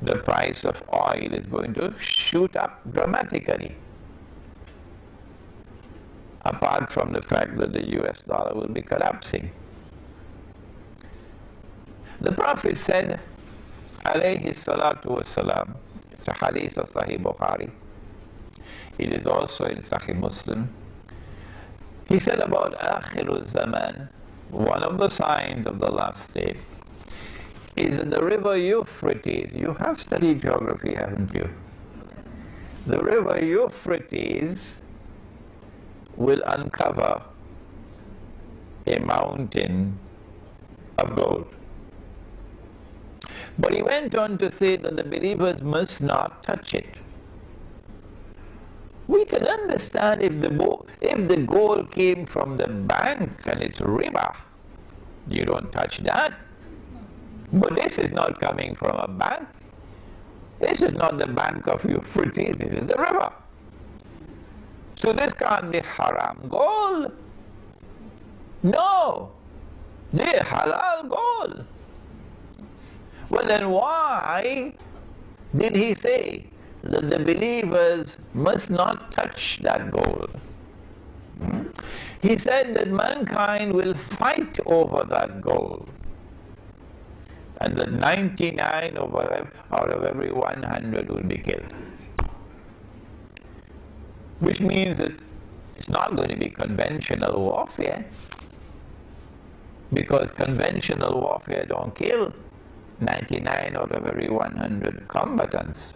the price of oil is going to shoot up dramatically. Apart from the fact that the US dollar will be collapsing. The Prophet said, alayhi salatu wasalam, it's a hadith of Sahih Bukhari. It is also in Sahih Muslim. He said about Akhirul Zaman, one of the signs of the last day, is that the river Euphrates, you have studied geography, haven't you? The river Euphrates will uncover a mountain of gold. But he went on to say that the believers must not touch it. We can understand if the gold came from the bank and it's a river, you don't touch that. But this is not coming from a bank. This is not the bank of Euphrates, this is the river. So this can't be haram gold. No, they're halal gold. Well then why did he say that the believers must not touch that gold? He said that mankind will fight over that gold. And that 99 out of every 100 will be killed. Which means that it's not going to be conventional warfare, because conventional warfare don't kill 99 out of every 100 combatants.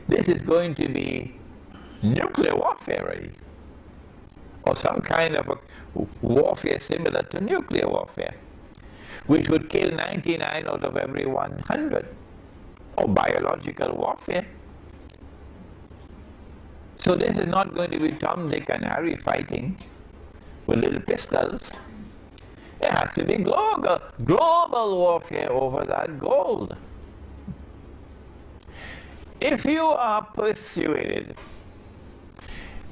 This is going to be nuclear warfare, really, or some kind of a warfare similar to nuclear warfare, which would kill 99 out of every 100, or biological warfare. So this is not going to be Tom, Dick and Harry fighting with little pistols. It has to be global warfare over that gold. If you are persuaded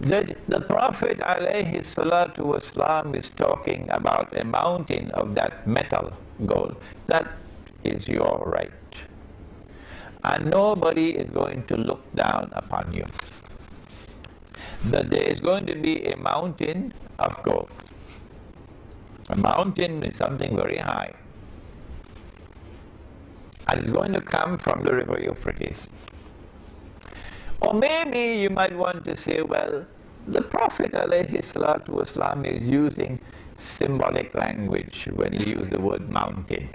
that the Prophet alayhi salatu wasalam is talking about a mountain of that metal, gold, that is your right. And nobody is going to look down upon you. That there is going to be a mountain of gold. A mountain is something very high. And it's going to come from the river Euphrates. Or maybe you might want to say, well, the Prophet ﷺ is using symbolic language when he used the word mountain.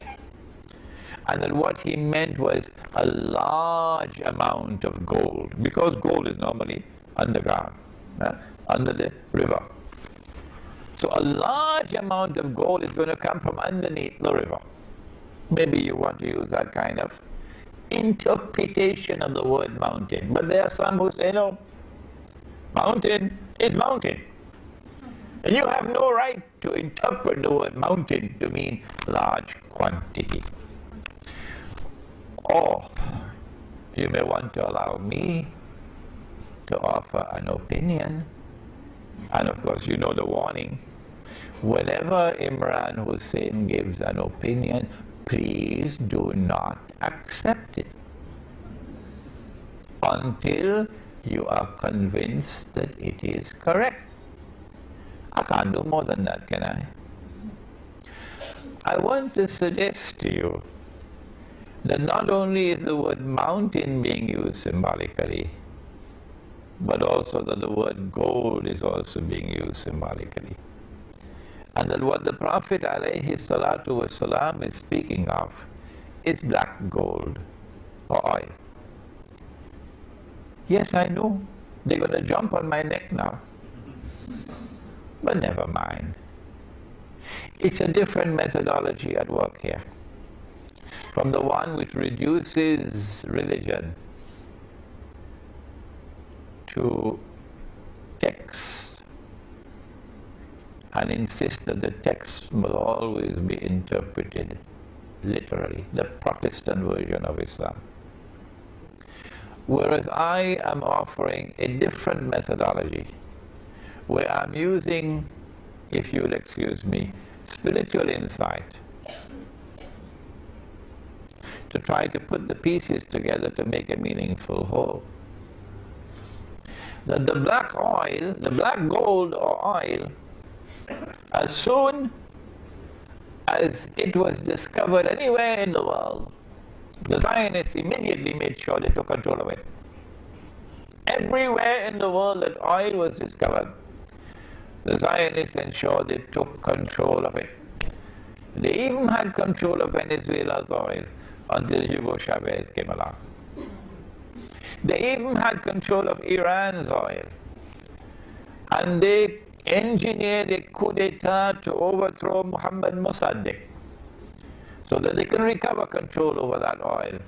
And that what he meant was a large amount of gold, because gold is normally underground, under the river. So a large amount of gold is going to come from underneath the river. Maybe you want to use that kind of interpretation of the word mountain. But there are some who say, no, mountain is mountain. And you have no right to interpret the word mountain to mean large quantity. Or you may want to allow me to offer an opinion. And of course, you know the warning. Whenever Imran Hosein gives an opinion, please do not accept it until you are convinced that it is correct. I can't do more than that, can I? I want to suggest to you that not only is the word mountain being used symbolically, but also that the word gold is also being used symbolically. And that what the Prophet ﷺ is speaking of is black gold or oil. Yes, I know, they're going to jump on my neck now. But never mind. It's a different methodology at work here, from the one which reduces religion to text and insists that the text must always be interpreted literally, the Protestant version of Islam. Whereas I am offering a different methodology, where I'm using, if you'll excuse me, spiritual insight to try to put the pieces together to make a meaningful whole. That the black oil, the black gold or oil, as soon as it was discovered anywhere in the world, the Zionists immediately made sure they took control of it. Everywhere in the world that oil was discovered, the Zionists ensured they took control of it. They even had control of Venezuela's oil until Hugo Chavez came along. They even had control of Iran's oil. And they engineered a coup d'etat to overthrow Mohammad Mossadegh so that they can recover control over that oil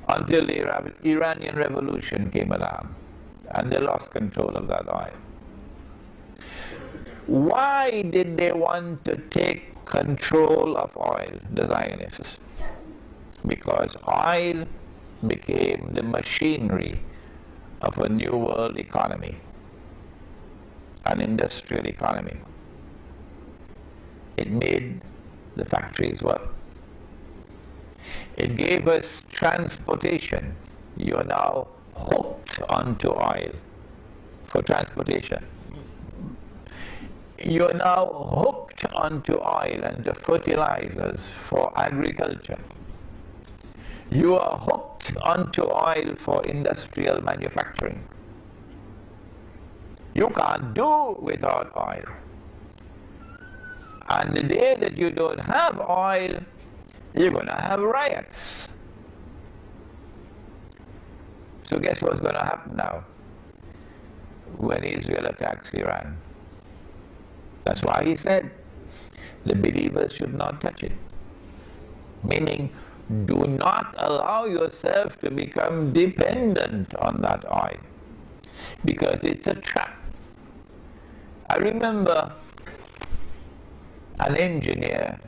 until the Iranian Revolution came along and they lost control of that oil. Why did they want to take control of oil, the Zionists? Because oil became the machinery of a new world economy, an industrial economy. It made the factories work. It gave us transportation. You're now hooked onto oil for transportation. You're now hooked onto oil and the fertilizers for agriculture. You are hooked onto oil for industrial manufacturing. You can't do without oil. And the day that you don't have oil, you're going to have riots. So guess what's going to happen now when Israel attacks Iran? That's why he said the believers should not touch it. Meaning, do not allow yourself to become dependent on that oil, because it's a trap. I remember an engineer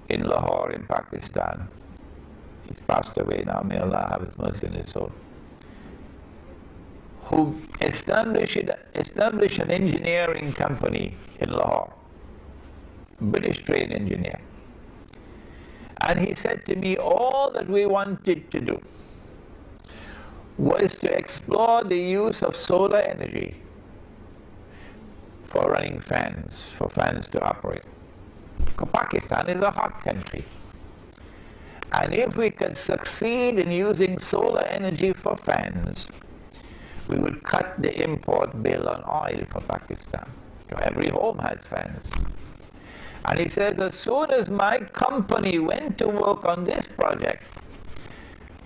in Lahore in Pakistan. He's passed away now, may Allah have his mercy on his soul, who established an engineering company in Lahore, British trained engineer. And he said to me, all that we wanted to do was to explore the use of solar energy for running fans, for fans to operate. Because Pakistan is a hot country. And if we could succeed in using solar energy for fans, we would cut the import bill on oil for Pakistan. So every home has fans. And he says, as soon as my company went to work on this project,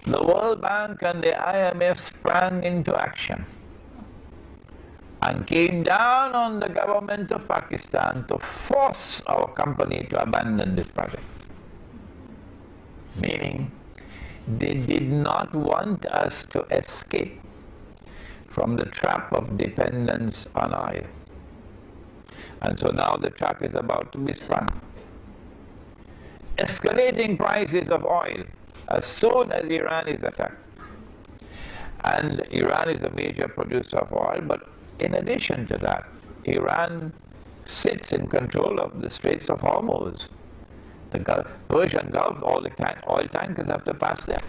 the World Bank and the IMF sprang into action and came down on the government of Pakistan to force our company to abandon this project. Meaning, they did not want us to escape from the trap of dependence on oil. And so now the trap is about to be sprung. Escalating prices of oil as soon as Iran is attacked. And Iran is a major producer of oil, but in addition to that, Iran sits in control of the Straits of Hormuz. The Persian Gulf, all the oil tankers have to pass there.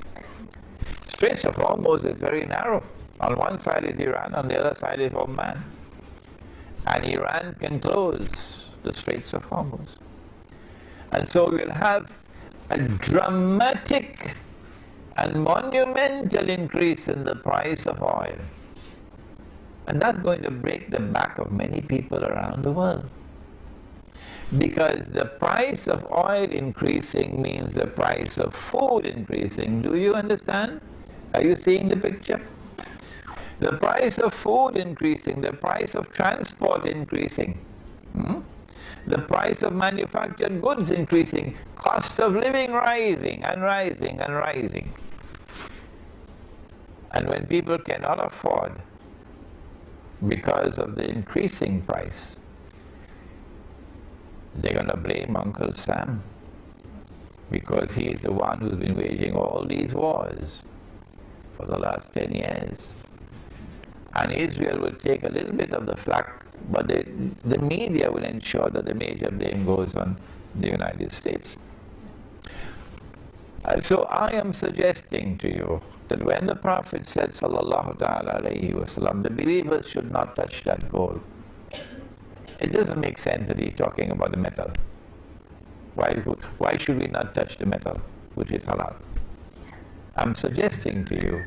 Straits of Hormuz is very narrow. On one side is Iran, on the other side is Oman. And Iran can close the Straits of Hormuz. And so we'll have a dramatic and monumental increase in the price of oil. And that's going to break the back of many people around the world. Because the price of oil increasing means the price of food increasing. Do you understand? Are you seeing the picture? The price of food increasing, the price of transport increasing, the price of manufactured goods increasing, cost of living rising and rising and rising. And when people cannot afford because of the increasing price, they're going to blame Uncle Sam because he is the one who's been waging all these wars for the last 10 years. And Israel will take a little bit of the flak but the media will ensure that the major blame goes on the United States. And so I am suggesting to you that when the Prophet said, sallallahu ta'ala alayhi wasallam, the believers should not touch that gold, it doesn't make sense that he's talking about the metal. Why should we not touch the metal, which is halal? I'm suggesting to you,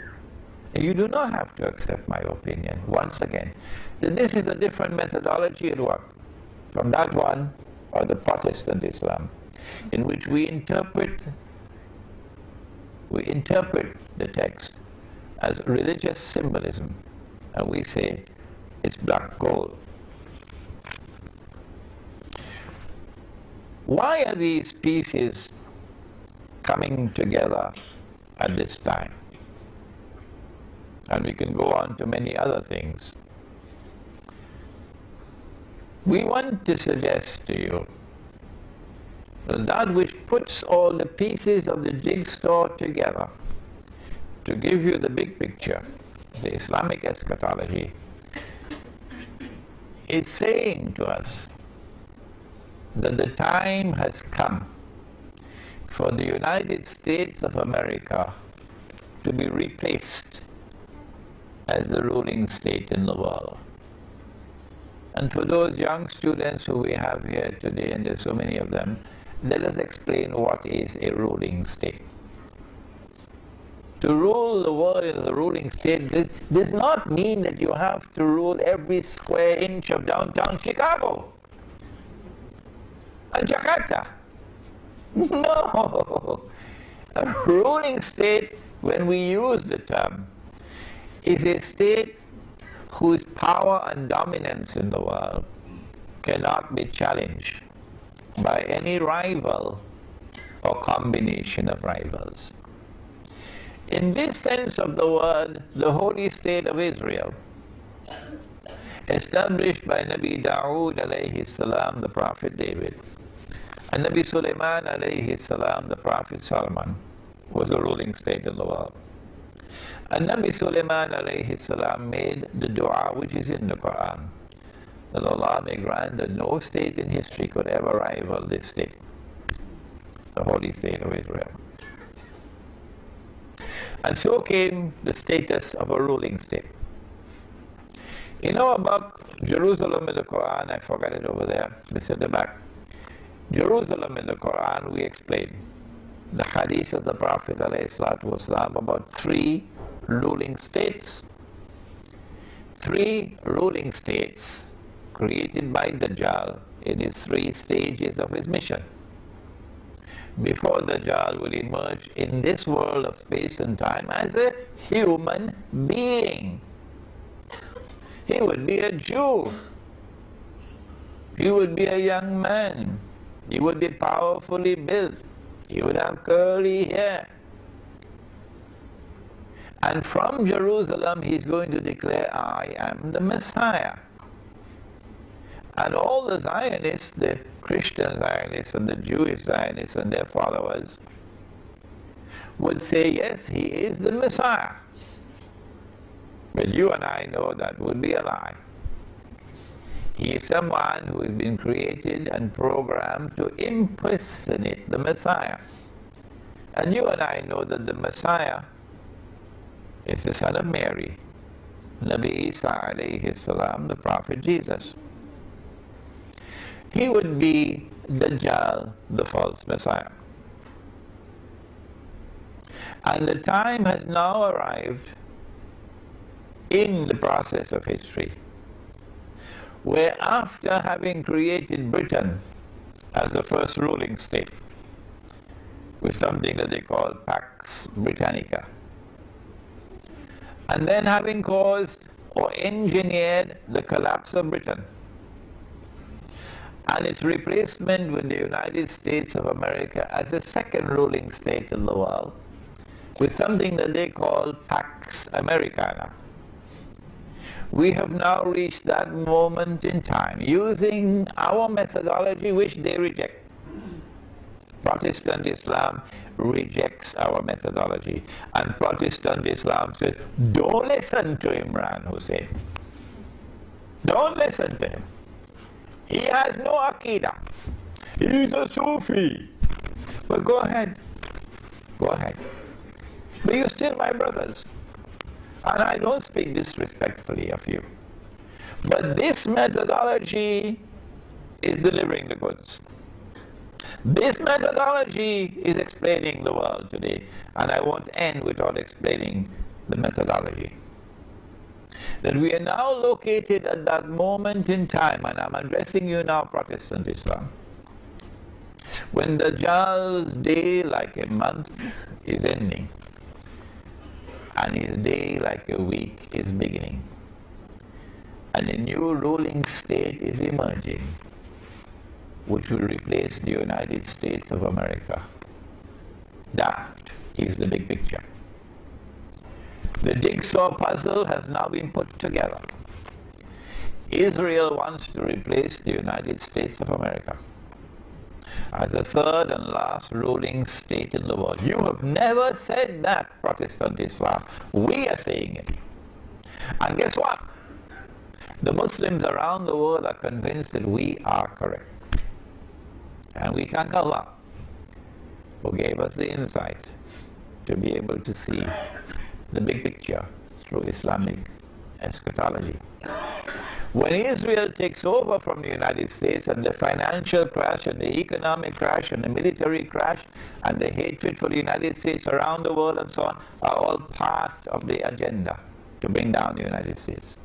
and you do not have to accept my opinion, once again, that this is a different methodology at work from that one or the Protestant Islam, in which we interpret the text as religious symbolism, and we say it's black gold. Why are these pieces coming together at this time? And we can go on to many other things. We want to suggest to you that which puts all the pieces of the jigsaw together to give you the big picture, the Islamic eschatology, is saying to us that the time has come for the United States of America to be replaced as the ruling state in the world. And for those young students who we have here today, and there's so many of them, let us explain what is a ruling state. To rule the world as a ruling state does not mean that you have to rule every square inch of downtown Chicago and Jakarta. No. A ruling state, when we use the term, is a state whose power and dominance in the world cannot be challenged by any rival or combination of rivals. In this sense of the word, the holy state of Israel, established by Nabi Dawood alayhi salam, the Prophet David, and Nabi Sulaiman alayhi salam, the Prophet Solomon, was a ruling state in the world. And Nabi Sulaiman alayhi salam made the dua which is in the Quran, that Allah may grant that no state in history could ever rival this state, the holy state of Israel. And so came the status of a ruling state. You know about Jerusalem in the Quran, I forgot it over there, it's at the back. Jerusalem in the Quran, we explain the hadith of the Prophet ﷺ about 3 ruling states. 3 ruling states created by Dajjal in his 3 stages of his mission. Before Dajjal will emerge in this world of space and time as a human being. He would be a Jew. He would be a young man. He would be powerfully built. He would have curly hair. And from Jerusalem he's going to declare, I am the Messiah. And all the Zionists, the Christian Zionists and the Jewish Zionists and their followers, would say, yes, he is the Messiah. But you and I know that would be a lie. He is someone who has been created and programmed to impersonate the Messiah. And you and I know that the Messiah is the son of Mary, Nabi Isa alayhi salam, the Prophet Jesus. He would be Dajjal, the false Messiah. And the time has now arrived in the process of history where, after having created Britain as the first ruling state with something that they call Pax Britannica, and then having caused or engineered the collapse of Britain and its replacement with the United States of America as the second ruling state in the world with something that they call Pax Americana, we have now reached that moment in time using our methodology which they reject. Protestant Islam rejects our methodology, and Protestant Islam says, don't listen to Imran Hosein. Don't listen to him. He has no Aqidah. He's a Sufi. But go ahead. Go ahead. But you're still my brothers. And I don't speak disrespectfully of you. But this methodology is delivering the goods. This methodology is explaining the world today. And I won't end without explaining the methodology. That we are now located at that moment in time, and I'm addressing you now, Protestant Islam, when the Dajjal's day like a month is ending, and his day like a week is beginning, and a new ruling state is emerging, which will replace the United States of America. That is the big picture. The jigsaw puzzle has now been put together. Israel wants to replace the United States of America as the third and last ruling state in the world. You have never said that, Protestant Islam. We are saying it. And guess what? The Muslims around the world are convinced that we are correct. And we thank Allah who gave us the insight to be able to see the big picture through Islamic eschatology. When Israel takes over from the United States, and the financial crash and the economic crash and the military crash and the hatred for the United States around the world and so on are all part of the agenda to bring down the United States.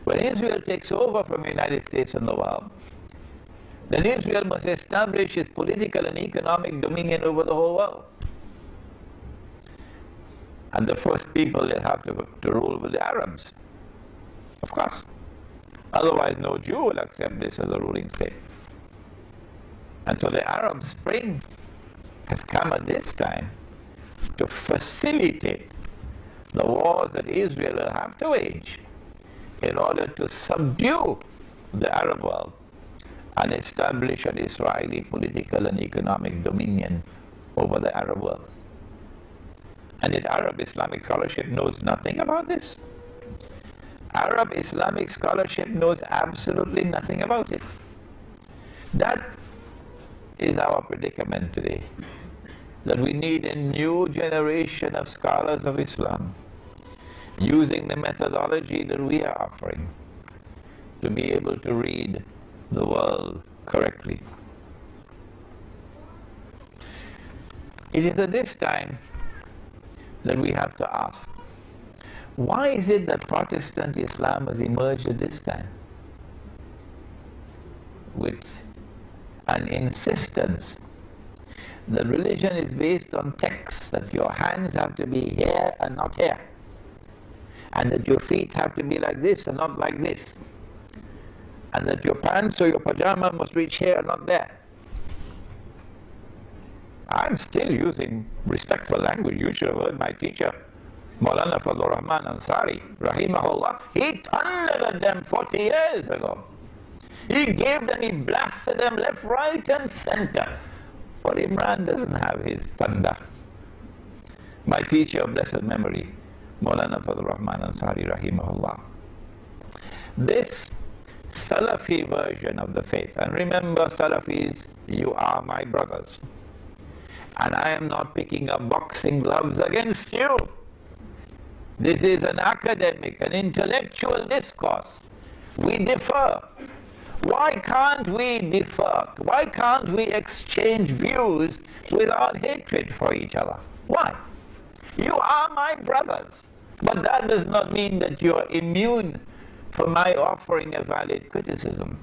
When Israel takes over from the United States and the world, then Israel must establish its political and economic dominion over the whole world. And the first people that have to rule were the Arabs, of course. Otherwise, no Jew will accept this as a ruling state. And so the Arab Spring has come at this time to facilitate the wars that Israel will have to wage in order to subdue the Arab world and establish an Israeli political and economic dominion over the Arab world. And yet Arab Islamic scholarship knows nothing about this. Arab Islamic scholarship knows absolutely nothing about it. That is our predicament today. That we need a new generation of scholars of Islam using the methodology that we are offering to be able to read the world correctly. It is at this time that we have to ask, why is it that Protestant Islam has emerged at this time with an insistence that religion is based on texts, that your hands have to be here and not here, and that your feet have to be like this and not like this, and that your pants or your pajama must reach here and not there. I'm still using respectful language. You should have heard my teacher, Maulana Fadlur Rahman Ansari, rahimahullah. He thundered at them 40 years ago. He gave them, he blasted them left, right, and center. But Imran doesn't have his thunder. My teacher of blessed memory, Maulana Fadlur Rahman Ansari, rahimahullah. This Salafi version of the faith, and remember, Salafis, you are my brothers. And I am not picking up boxing gloves against you. This is an academic, an intellectual discourse. We differ. Why can't we differ? Why can't we exchange views without hatred for each other? Why? You are my brothers. But that does not mean that you are immune from my offering a valid criticism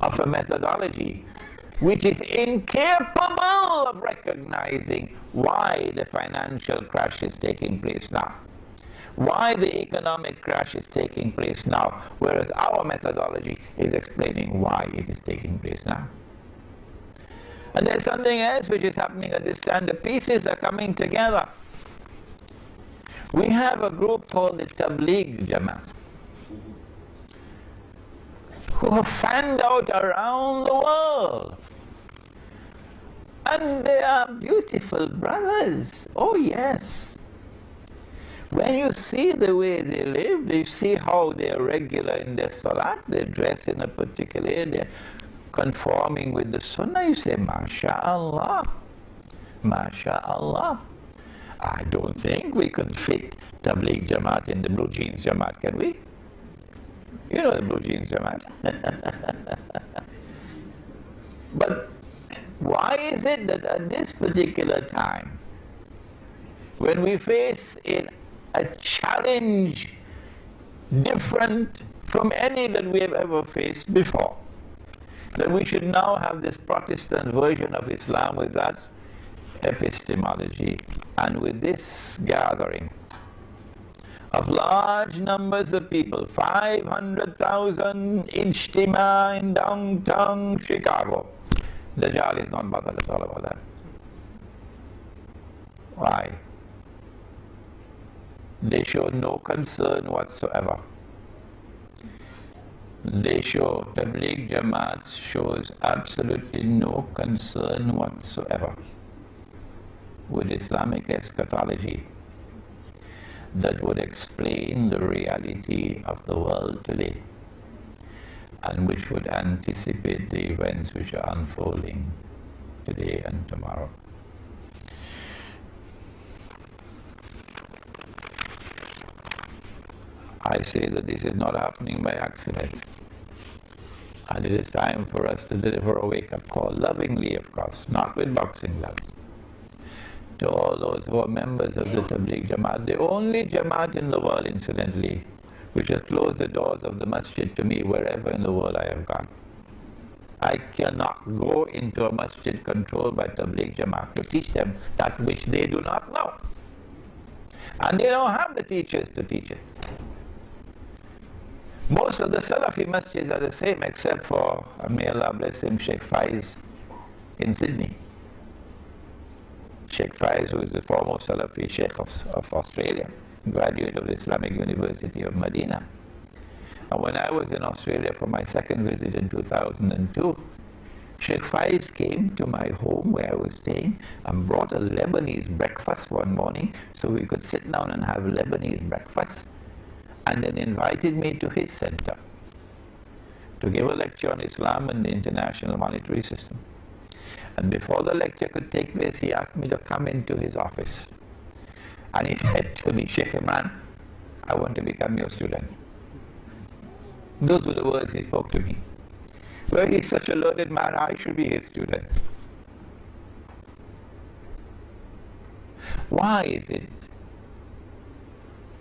of a methodology which is incapable of recognizing why the financial crash is taking place now, why the economic crash is taking place now, whereas our methodology is explaining why it is taking place now. And there's something else which is happening at this time. The pieces are coming together. We have a group called the Tabligh Jamaat who have fanned out around the world. And they are beautiful brothers. Oh yes. When you see the way they live, you see how they're regular in their salat, they dress in a particular way, they're conforming with the sunnah, you say, MashaAllah, MashaAllah. I don't think we can fit Tabligh Jamaat in the blue jeans Jamaat, can we? You know the blue jeans Jamaat. But why is it that at this particular time, when we face a challenge different from any that we have ever faced before, that we should now have this Protestant version of Islam with that epistemology and with this gathering of large numbers of people, 500,000 ijtima in downtown Chicago. Dajjal is not bothered at all about that. Why? They show no concern whatsoever. They show, Tabligh Jamaat shows absolutely no concern whatsoever with Islamic eschatology that would explain the reality of the world today and which would anticipate the events which are unfolding today and tomorrow. I say that this is not happening by accident. And it is time for us to deliver a wake-up call, lovingly of course, not with boxing gloves, to all those who are members of the Tabligh Jamaat, the only Jamaat in the world, incidentally, which has closed the doors of the masjid to me wherever in the world I have gone. I cannot go into a masjid controlled by Tabligh Jamaat to teach them that which they do not know. And they don't have the teachers to teach it. Most of the Salafi masjids are the same except for, may Allah bless him, Sheikh Faiz in Sydney. Sheikh Faiz, who is the foremost Salafi Sheikh of Australia, graduate of the Islamic University of Medina. And when I was in Australia for my second visit in 2002, Sheikh Faiz came to my home where I was staying and brought a Lebanese breakfast one morning so we could sit down and have Lebanese breakfast, and then invited me to his center to give a lecture on Islam and the international monetary system. And before the lecture could take place, he asked me to come into his office. And he said to me, Sheikh Imran, I want to become your student. Those were the words he spoke to me. Well, he's such a learned man, I should be his student. Why is it?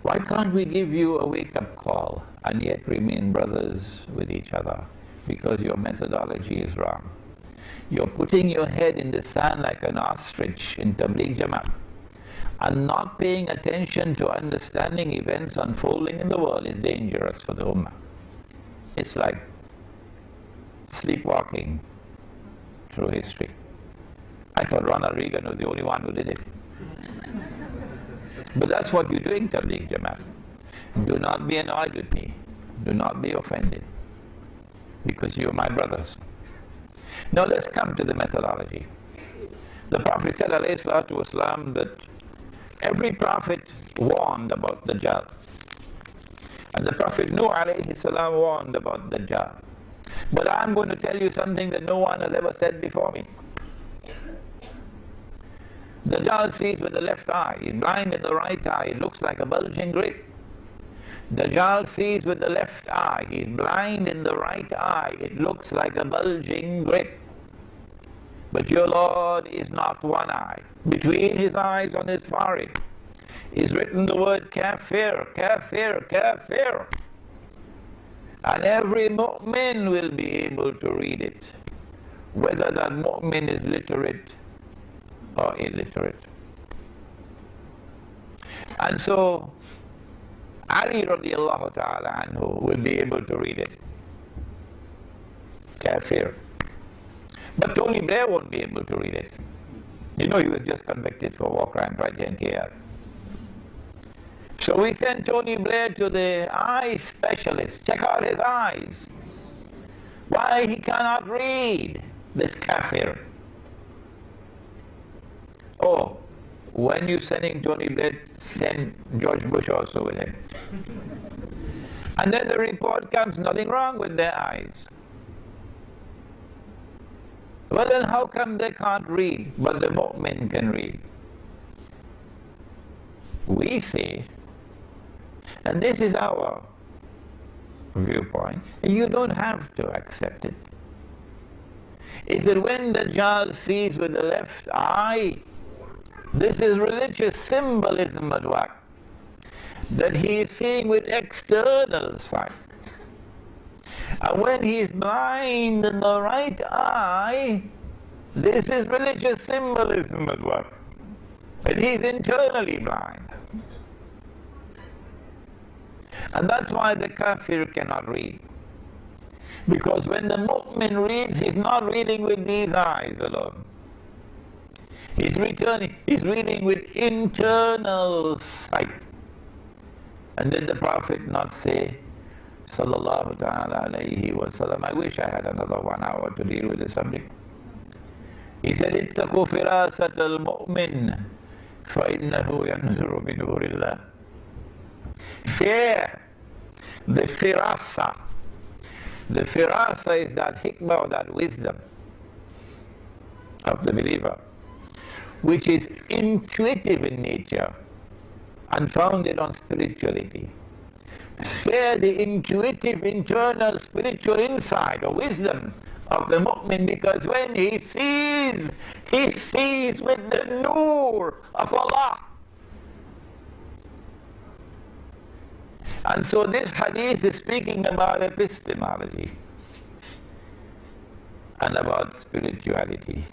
Why can't we give you a wake-up call and yet remain brothers with each other? Because your methodology is wrong. You're putting your head in the sand like an ostrich in Tabligh Jamaat and not paying attention to understanding events unfolding in the world is dangerous for the Ummah. It's like sleepwalking through history. I thought Ronald Reagan was the only one who did it. But that's what you're doing, Tabligh Jamaat. Do not be annoyed with me. Do not be offended. Because you're my brothers. Now let's come to the methodology. The Prophet said, alayhi salatu wasalam, that every prophet warned about Dajjal. And the Prophet Nuh alayhi salam warned about Dajjal. But I'm going to tell you something that no one has ever said before me. Dajjal sees with the left eye, he's blind in the right eye, it looks like a bulging grape. Dajjal sees with the left eye, he's blind in the right eye, it looks like a bulging grape. But your Lord is not one eye. Between his eyes on his forehead is written the word kafir, kafir, kafir. And every mu'min will be able to read it, whether that mu'min is literate or illiterate. And so Ali radiallahu ta'ala anhu will be able to read it. Kafir. But Tony Blair won't be able to read it. You know, he was just convicted for war crime right here in KL. So we sent Tony Blair to the eye specialist. Check out his eyes. Why he cannot read this kafir? Oh, when you're sending Tony Blair, send George Bush also with him. And then the report comes, nothing wrong with their eyes. Well then how come they can't read, but the mu'min can read? We say, and this is our viewpoint, you don't have to accept it. Is that when the Dajjal sees with the left eye, this is religious symbolism at work, that he is seeing with external sight. And when he is blind in the right eye, this is religious symbolism at work, that he is internally blind. And that's why the kafir cannot read. Because when the mu'min reads, he's not reading with these eyes alone. He's reading with internal sight. And did the Prophet not say, sallallahu ta'ala alayhi wa sallam, I wish I had another 1 hour to deal with the subject. He said, ittaqu firasat al-mu'min, فَإِنَّهُ يَنْزُرُ بِنُورِ اللَّهِ. Fear the firasa. The firasa is that hikmah, or that wisdom of the believer, which is intuitive in nature and founded on spirituality. Fear the intuitive, internal, spiritual insight or wisdom of the mu'min, because when he sees with the nur of Allah. And so this hadith is speaking about epistemology and about spirituality.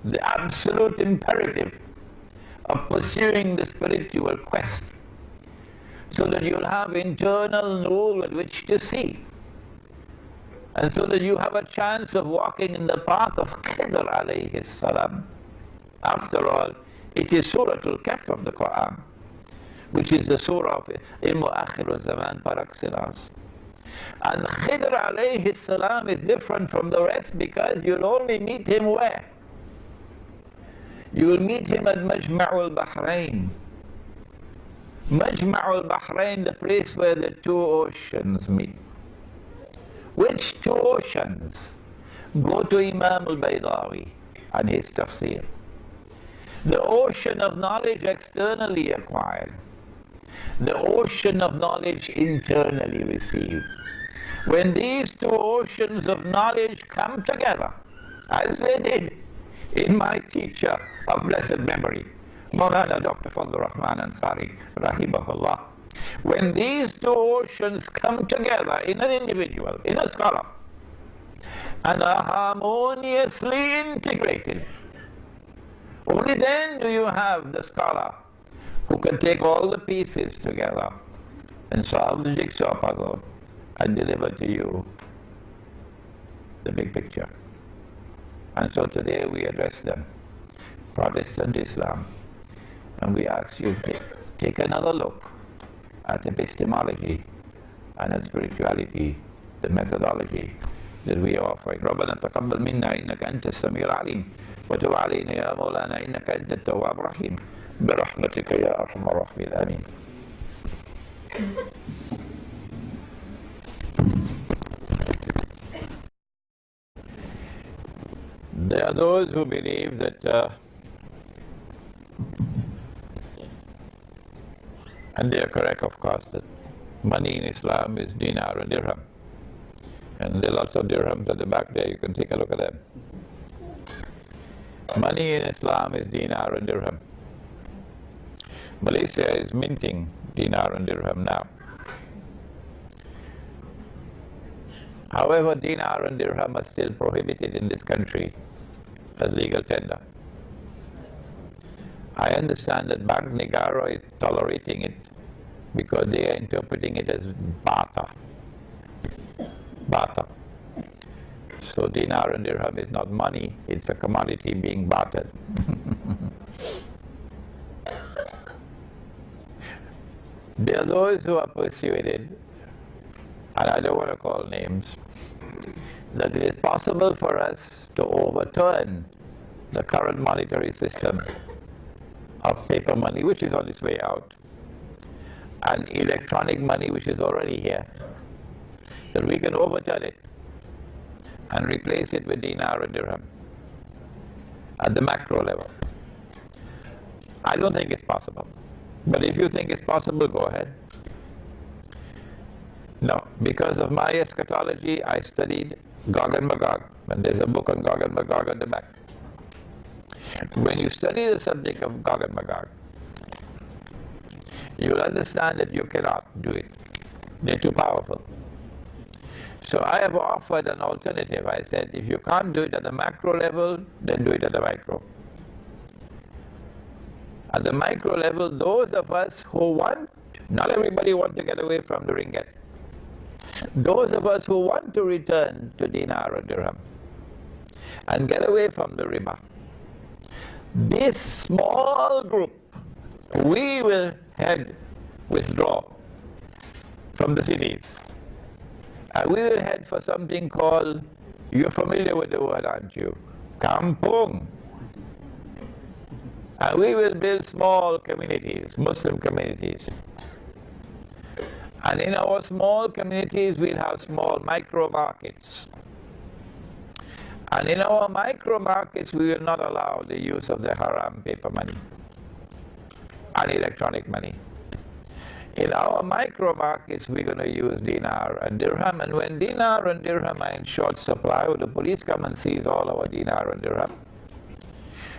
The absolute imperative of pursuing the spiritual quest, so that you'll have internal nur with which to see, and so that you have a chance of walking in the path of Khidr alayhi salam. After all, it is Suratul Kahf of the Quran, which is the surah of Ilmu Akhir Zaman par excellence. And Khidr alayhi salam is different from the rest because you'll only meet him where? You will meet him at Majma'ul Bahrain. Majma'ul Bahrain, the place where the two oceans meet. Which two oceans? Go to Imam al-Baydawi and his tafsir. The ocean of knowledge externally acquired, the ocean of knowledge internally received. When these two oceans of knowledge come together, as they did in my teacher of blessed memory, Maulana Dr. Fadlur Rahman Ansari, rahimahullah, when these two oceans come together in an individual, in a scholar, and are harmoniously integrated, only then do you have the scholar who can take all the pieces together and solve the jigsaw puzzle and deliver to you the big picture. And so today we address them, Protestant Islam, and we ask you to take another look at epistemology and at spirituality, the methodology that we are offering. ربنا تقبل منا إنك أنت السميع العليم وتب علينا يا مولانا إنك أنت التواب الرحيم برحمتك يا أرحم الراحمين آمين. There are those who believe that and they are correct, of course, that money in Islam is dinar and dirham. And there are lots of dirhams at the back there, you can take a look at them. Money in Islam is dinar and dirham. Malaysia is minting dinar and dirham now. However, dinar and dirham are still prohibited in this country as legal tender. I understand that Bank Negara is tolerating it because they are interpreting it as barter. Barter. So dinar and dirham is not money, it's a commodity being bartered. There are those who are persuaded, and I don't want to call names, that it is possible for us to overturn the current monetary system of paper money, which is on its way out, and electronic money, which is already here, that we can overturn it and replace it with dinar and dirham at the macro level. I don't think it's possible. But if you think it's possible, go ahead. No, because of my eschatology, I studied Gog and Magog, and there's a book on Gog and Magog at the back. When you study the subject of Gog and Magog, you will understand that you cannot do it. They're too powerful. So I have offered an alternative. I said, if you can't do it at the macro level, then do it at the micro. At the micro level, those of us who want, not everybody wants to get away from the ringgit. Those of us who want to return to dinar or dirham and get away from the riba, this small group, we will withdraw from the cities. And we will head for something called, you're familiar with the word, aren't you? Kampung. And we will build small communities, Muslim communities. And in our small communities, we'll have small micro markets. And in our micro markets, we will not allow the use of the haram paper money and electronic money. In our micro markets, we're going to use dinar and dirham. And when dinar and dirham are in short supply, or the police come and seize all our dinar and dirham,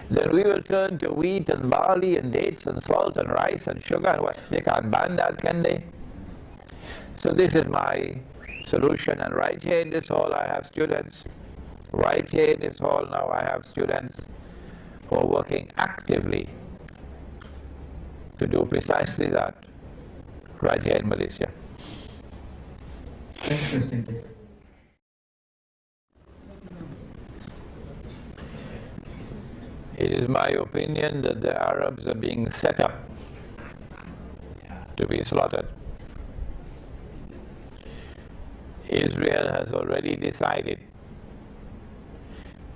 then we will turn to wheat and barley and dates and salt and rice and sugar. And what? They can't ban that, can they? So this is my solution. And right here in this hall, I have students. Right here in this hall now, I have students who are working actively to do precisely that. Right here in Malaysia. It is my opinion that the Arabs are being set up to be slaughtered. Israel has already decided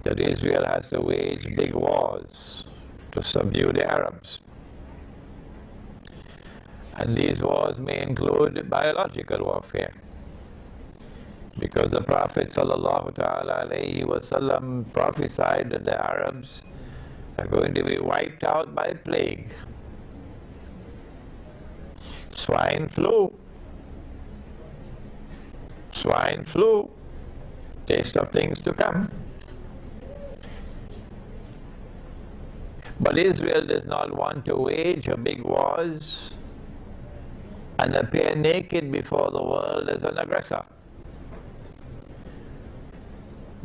that Israel has to wage big wars to subdue the Arabs. And these wars may include biological warfare, because the Prophet ﷺ prophesied that the Arabs are going to be wiped out by plague. Swine flu, taste of things to come. But Israel does not want to wage a big wars and appear naked before the world as an aggressor,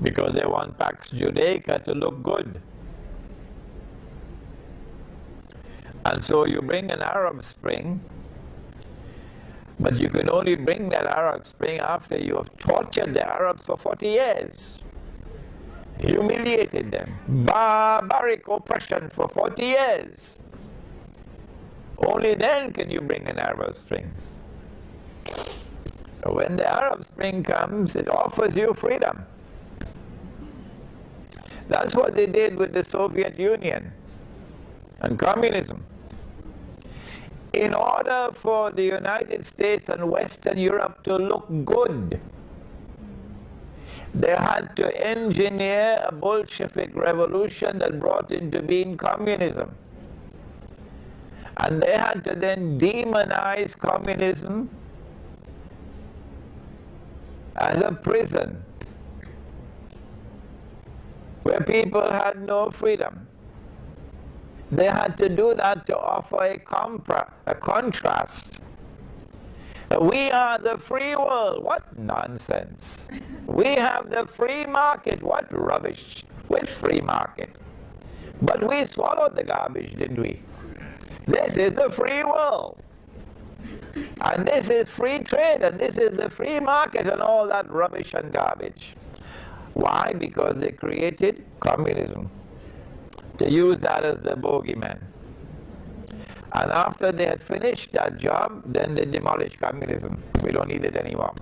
because they want Pax Judaica to look good. And so you bring an Arab Spring, but you can only bring that Arab Spring after you have tortured the Arabs for 40 years, humiliated them, barbaric oppression for 40 years. Only then can you bring an Arab Spring. When the Arab Spring comes, it offers you freedom. That's what they did with the Soviet Union and communism. In order for the United States and Western Europe to look good, they had to engineer a Bolshevik revolution that brought into being communism. And they had to then demonize communism as a prison where people had no freedom. They had to do that to offer a contrast. We are the free world. What nonsense. We have the free market. What rubbish. With free market. But we swallowed the garbage, didn't we? This is the free world. And this is free trade, and this is the free market, and all that rubbish and garbage. Why? Because they created communism. They used that as the bogeyman. And after they had finished that job, then they demolished communism. We don't need it anymore.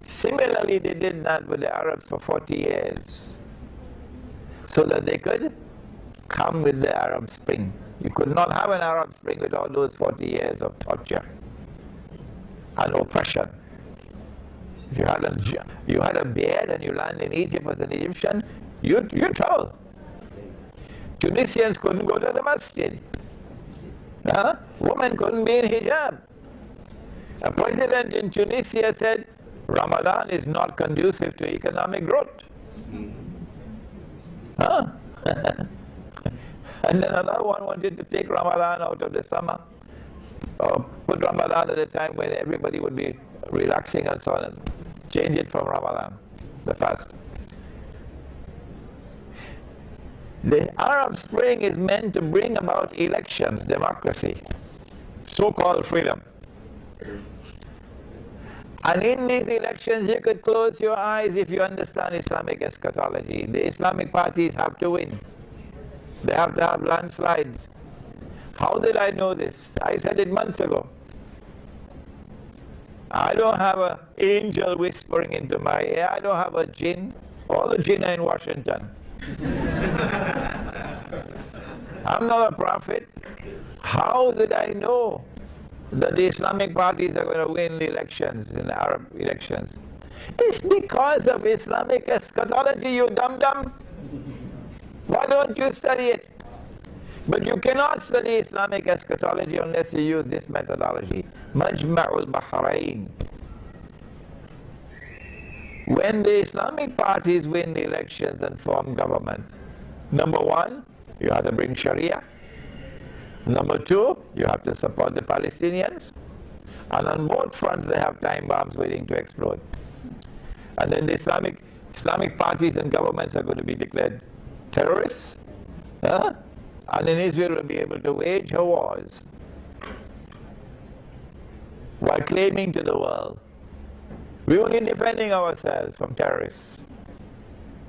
Similarly, they did that with the Arabs for 40 years, so that they could come with the Arab Spring. You could not have an Arab Spring without those 40 years of torture and oppression. If you had a beard and you land in Egypt as an Egyptian, you're in trouble. Tunisians couldn't go to the masjid. Women couldn't be in hijab. A president in Tunisia said, Ramadan is not conducive to economic growth. And then another one wanted to take Ramadan out of the summer, or put Ramadan at a time when everybody would be relaxing and so on, and change it from Ramadan, the fast. The Arab Spring is meant to bring about elections, democracy, so-called freedom. And in these elections, you could close your eyes if you understand Islamic eschatology. The Islamic parties have to win. They have to have landslides. How did I know this? I said it months ago. I don't have an angel whispering into my ear. I don't have a jinn. All the jinn are in Washington. I'm not a prophet. How did I know that the Islamic parties are going to win the elections, in the Arab elections? It's because of Islamic eschatology, you dum-dum. Why don't you study it? But you cannot study Islamic eschatology unless you use this methodology. Majma'ul Bahrain. When the Islamic parties win the elections and form government, number one, you have to bring Sharia. Number two, you have to support the Palestinians. And on both fronts, they have time bombs waiting to explode. And then the Islamic parties and governments are going to be declared terrorists. And then Israel will be able to wage her wars while claiming to the world, we're only defending ourselves from terrorists.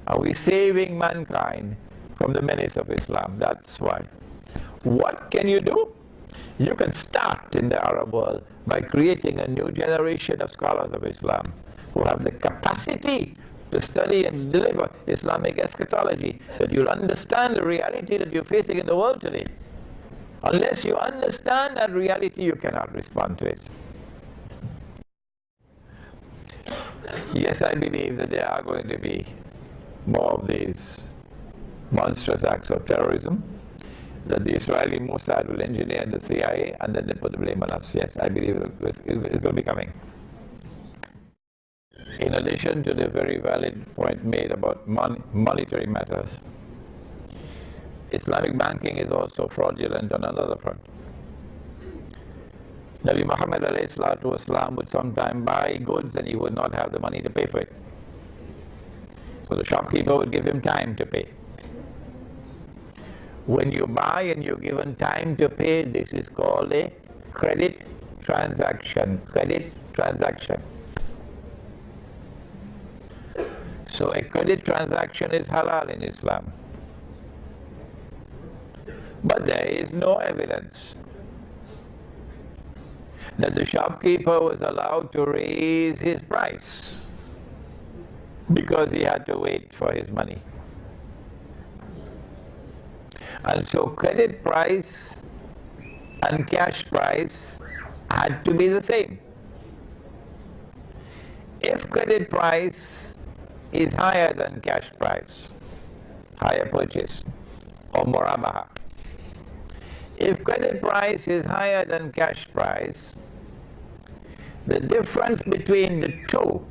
Are we saving mankind from the menace of Islam? That's why. What can you do? You can start in the Arab world by creating a new generation of scholars of Islam who have the capacity to study and deliver Islamic eschatology, that you'll understand the reality that you're facing in the world today. Unless you understand that reality, you cannot respond to it. Yes, I believe that there are going to be more of these monstrous acts of terrorism, that the Israeli Mossad will engineer the CIA, and then they put the blame on us. Yes, I believe it's going to be coming. In addition to the very valid point made about monetary matters, Islamic banking is also fraudulent on another front. Nabi Muhammad ﷺ would sometime buy goods and he would not have the money to pay for it. So the shopkeeper would give him time to pay. When you buy and you're given time to pay, this is called a credit transaction. Credit transaction. So a credit transaction is halal in Islam. But there is no evidence that the shopkeeper was allowed to raise his price because he had to wait for his money. And so credit price and cash price had to be the same. If credit price is higher than cash price, higher purchase, or murabaha. If credit price is higher than cash price, the difference between the two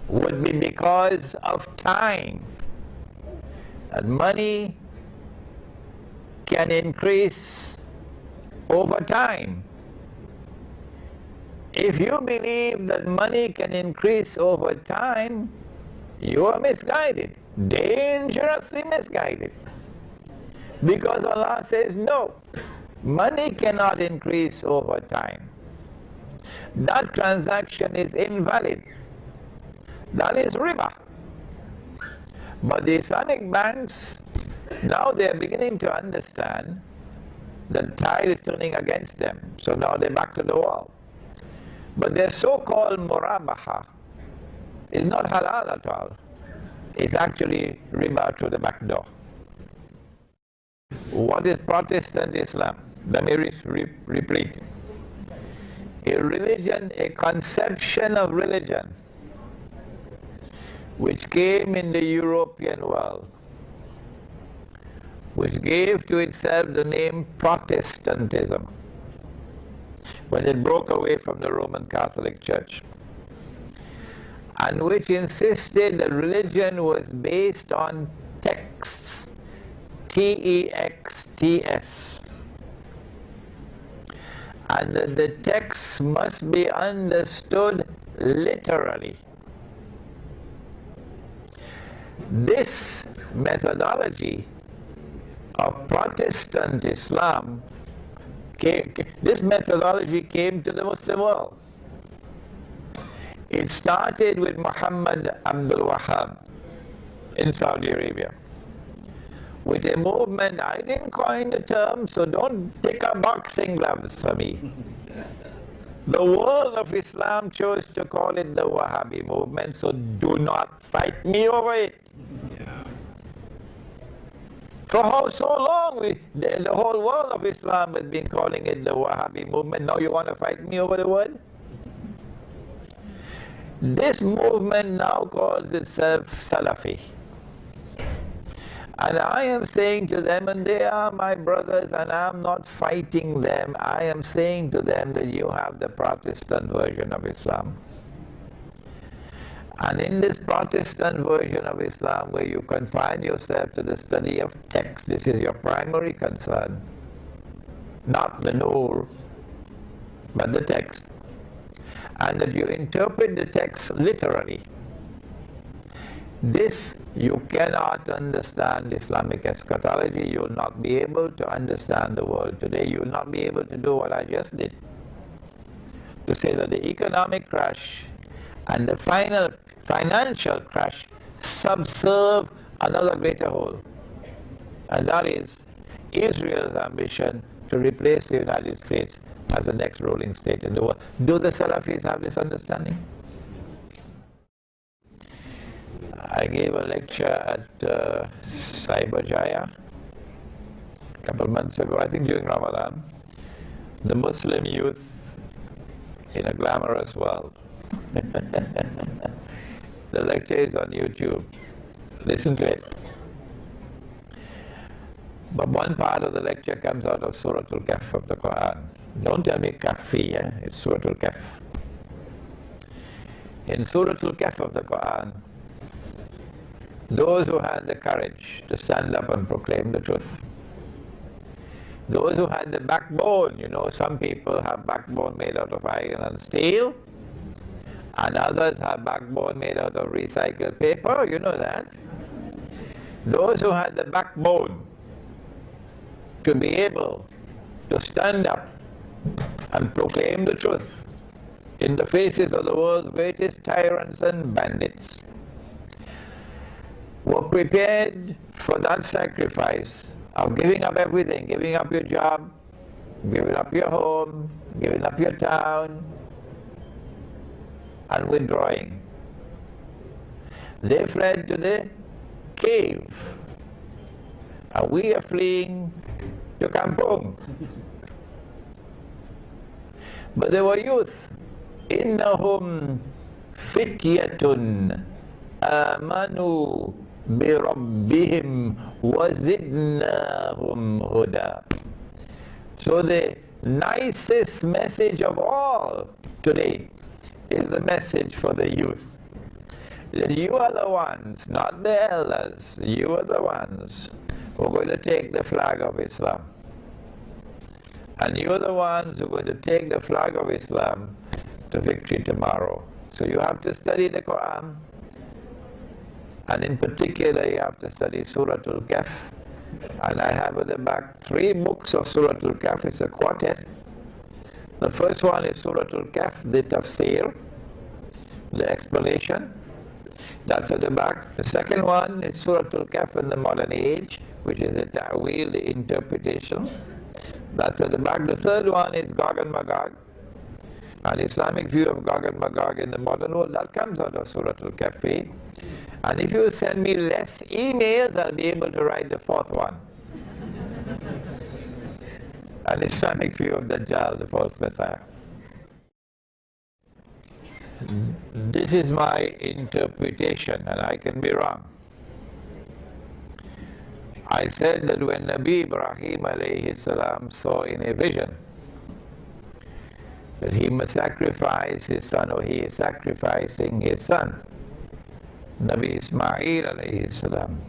would be because of time. And money can increase over time. If you believe that money can increase over time, you are misguided, dangerously misguided. Because Allah says no, money cannot increase over time. That transaction is invalid. That is riba. But the Islamic banks, now they are beginning to understand that tide is turning against them. So now they're back to the wall. But their so-called murabaha is not halal at all. It's actually riba through the back door. What is Protestant Islam? Let me repeat. A religion, a conception of religion, which came in the European world, which gave to itself the name Protestantism when it broke away from the Roman Catholic Church, and which insisted that religion was based on texts, T-E-X-T-S, and that the text must be understood literally. This methodology of Protestant Islam came to the Muslim world. It started with Muhammad Abdul Wahab in Saudi Arabia, with a movement. I didn't coin the term, so don't take up boxing gloves for me. The world of Islam chose to call it the Wahhabi movement, so do not fight me over it. For how so long? The whole world of Islam has been calling it the Wahhabi movement. Now you want to fight me over the word? This movement now calls itself Salafi. And I am saying to them, and they are my brothers, and I am not fighting them, I am saying to them that you have the Protestant version of Islam. And in this Protestant version of Islam, where you confine yourself to the study of text, this is your primary concern, not the Nur, but the text, and that you interpret the text literally. This, you cannot understand Islamic eschatology. You will not be able to understand the world today. You will not be able to do what I just did, to say that the economic crash and the final financial crash subserve another greater whole, and that is Israel's ambition to replace the United States as the next ruling state in the world. Do the Salafis have this understanding? I gave a lecture at Cyberjaya a couple of months ago, I think during Ramadan. The Muslim youth in a glamorous world. The lecture is on YouTube. Listen to it. But one part of the lecture comes out of Surah Al-Kahf of the Quran. Don't tell me Kahfi, it's Surah Al-Kahf. In Surah Al-Kahf of the Quran, those who had the courage to stand up and proclaim the truth, those who had the backbone, you know, some people have backbone made out of iron and steel, and others have backbone made out of recycled paper, you know that. Those who had the backbone to be able to stand up and proclaim the truth in the faces of the world's greatest tyrants and bandits were prepared for that sacrifice of giving up everything, giving up your job, giving up your home, giving up your town, and withdrawing. They fled to the cave, and we are fleeing to Kampung. But there were youth. Innahum fityatun amanu bi rabbihim wa zidnahum huda. So the nicest message of all today is the message for the youth. That you are the ones, not the elders, you are the ones who are going to take the flag of Islam. And you are the ones who are going to take the flag of Islam to victory tomorrow. So you have to study the Quran, and in particular you have to study Surah Al-Kahf. And I have at the back 3 books of Surah Al-Kahf. It's a quartet. The first one is Surah Al-Kahf, the tafsir, the explanation. That's at the back. The second one is Surah Al-Kahf in the modern age, which is the ta'wil, the interpretation. That's at the back. The third one is Gog and Magog, an Islamic view of Gog and Magog in the modern world. That comes out of Surah Al-Kahf. And if you send me less emails, I'll be able to write the 4th one. an Islamic view of Dajjal, the false Messiah. This is my interpretation, and I can be wrong. I said that when Nabi Ibrahim alayhi salam saw in a vision that he must sacrifice his son, or he is sacrificing his son, Nabi Ismail alayhi salam.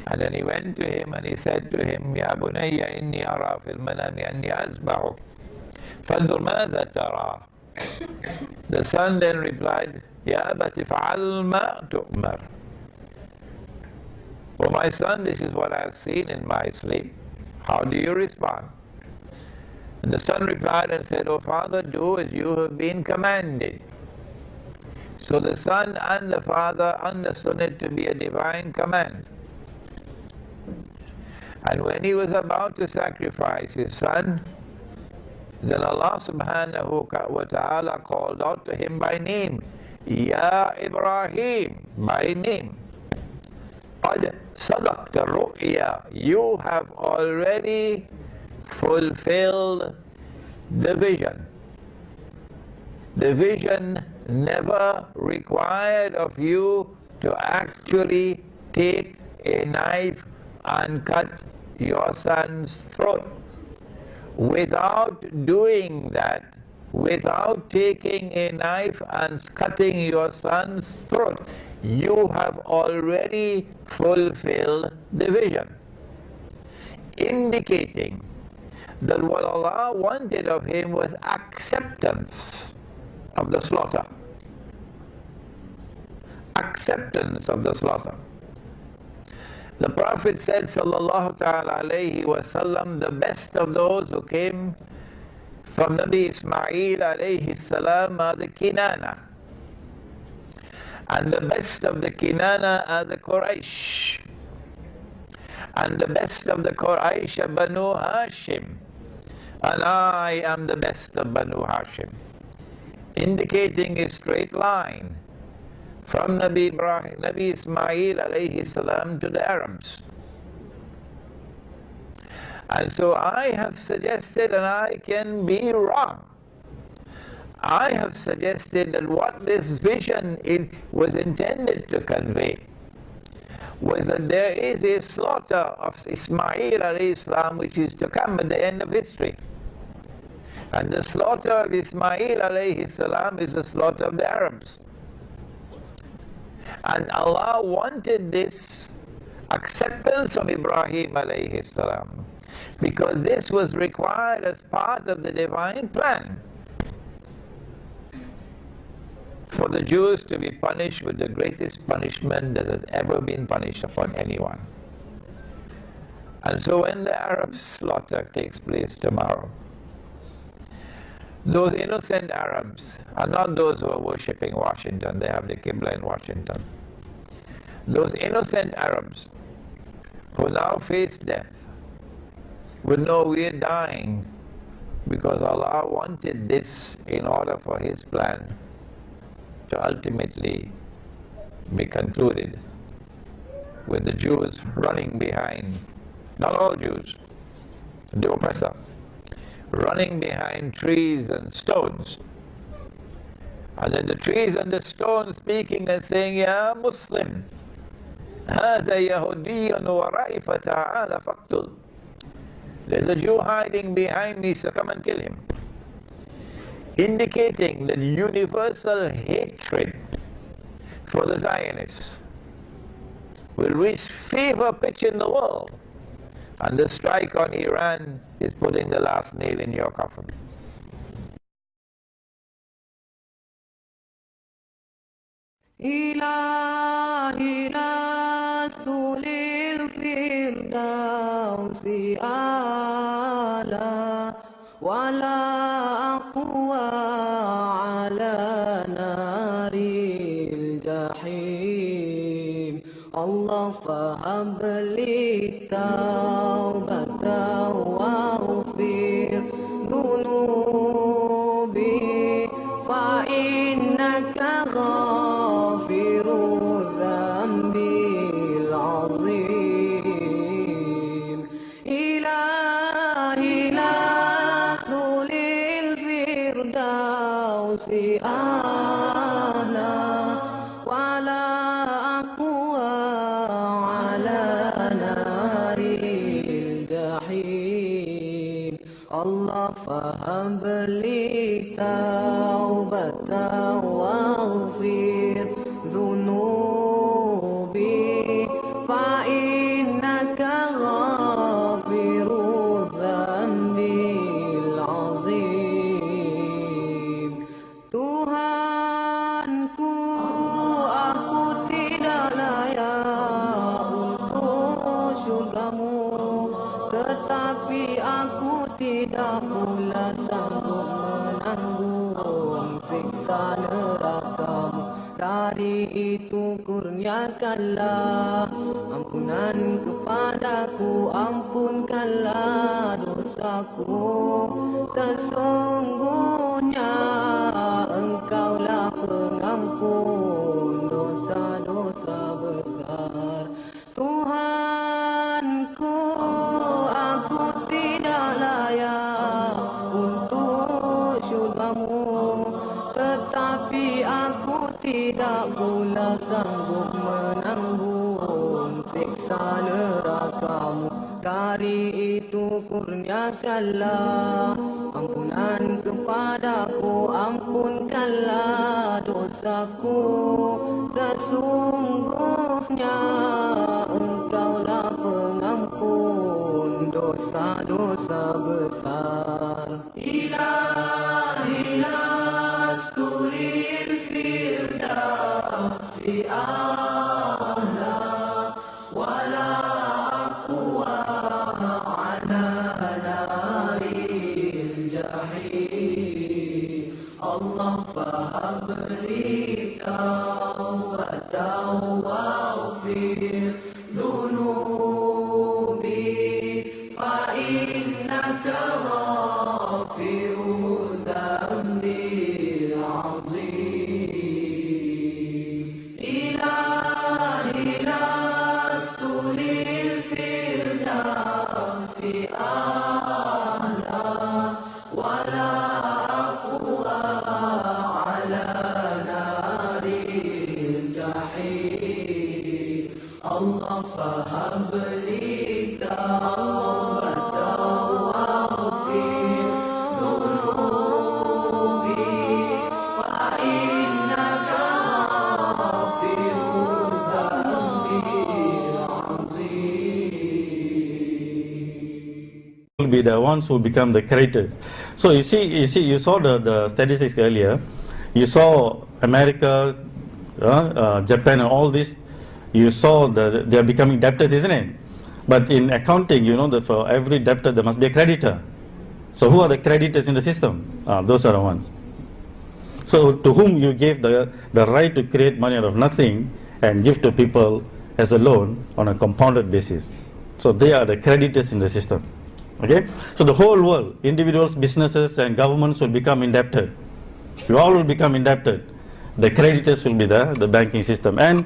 And then he went to him and he said to him, Ya bunayya inni ara fil manami anni azbahuk fanzur madha tara. The son then replied, Ya abati fa'al ma tu'mar. Oh my son, this is what I have seen in my sleep. How do you respond? And the son replied and said, O father, do as you have been commanded. So the son and the father understood it to be a divine command. And when he was about to sacrifice his son, then Allah subhanahu wa ta'ala called out to him by name, Ya Ibrahim, by name. قَدْ صَدَقْتَ الرُّؤْيَا. You have already fulfilled the vision. The vision never required of you to actually take a knife and cut your son's throat. Without doing that, without taking a knife and cutting your son's throat, you have already fulfilled the vision, indicating that what Allah wanted of him was acceptance of the slaughter. Acceptance of the slaughter. The Prophet said, sallallahu ta'ala alayhi wa sallam, the best of those who came from Nabi Ismail alayhi salam are the Kinana. And the best of the Kinana are the Quraysh. And the best of the Quraysh are Banu Hashim. And I am the best of Banu Hashim. Indicating a straight line from Nabi Ismail alayhi salam to the Arabs. And so I have suggested, and I can be wrong, I have suggested that what this vision was intended to convey was that there is a slaughter of Ismail alayhi salam which is to come at the end of history. And the slaughter of Ismail alayhi salam is the slaughter of the Arabs. And Allah wanted this acceptance from Ibrahim alayhi salam because this was required as part of the divine plan for the Jews to be punished with the greatest punishment that has ever been punished upon anyone. And so when the Arab slaughter takes place tomorrow, those innocent Arabs are not those who are worshipping Washington. They have the Qibla in Washington. Those innocent Arabs who now face death would know we are dying because Allah wanted this in order for His plan to ultimately be concluded with the Jews running behind, not all Jews, the oppressor, running behind trees and stones. And then the trees and the stones speaking and saying, Ya Muslim, هذا يهودي ورائي فتعال فاقتل. There's a Jew hiding behind me, so come and kill him. Indicating the universal hatred for the Zionists will reach fever pitch in the world. And the strike on Iran is putting the last nail in your coffin. إلهي لست للفردوس أعلى ولا أقوى على نار الجحيم الله فهب لي التوبة واغفر ذنوبي فإنك غافر الذنب العظيم إلهي firdausi a'la wala aqwa ala naril jahim. Allah faham beli taubatan waghfir dhunubi fa innaka ghafiru dhambil azim. Tuhanku, aku tidak layak untuk syurgamu, tetapi aku tidak pula sanggup menanggung siksa nerakamu. Dari itu kurniakanlah ampunan kepadaku, ampunkanlah dosaku. Sesungguhnya Engkaulah pengampun dosa-dosa besar. Tuhanku, aku tidak layak untuk syurgamu, tetapi aku tidak pula sanggup menanggung siksa nerakamu. Dari itu kurniakanlah ampunan kepadaku, ampunkanlah dosaku. Sesungguhnya Engkaulah pengampun dosa-dosa besar. Ilahi lasulil firdausi a'la wala aqwa ala naril jahim. Allah faham li taubatan waghfir dhunubi fa innaka ghafiru dhambil azim. Ilahi lasulil firdausi a'la wala aqwa ala naril jahim. Allah faham li taubatan waghfir dhunubi fa innaka ghafiru dhambil azim. Will be the ones who become the creators. So you saw the statistics earlier. You saw America, Japan, and all this. You saw that they are becoming debtors, isn't it? But in accounting, you know that for every debtor there must be a creditor. So who are the creditors in the system? Those are the ones. So to whom you gave the right to create money out of nothing and give to people as a loan on a compounded basis. So they are the creditors in the system. Okay? So the whole world, individuals, businesses and governments will become indebted. We all will become indebted. The creditors will be the banking system, and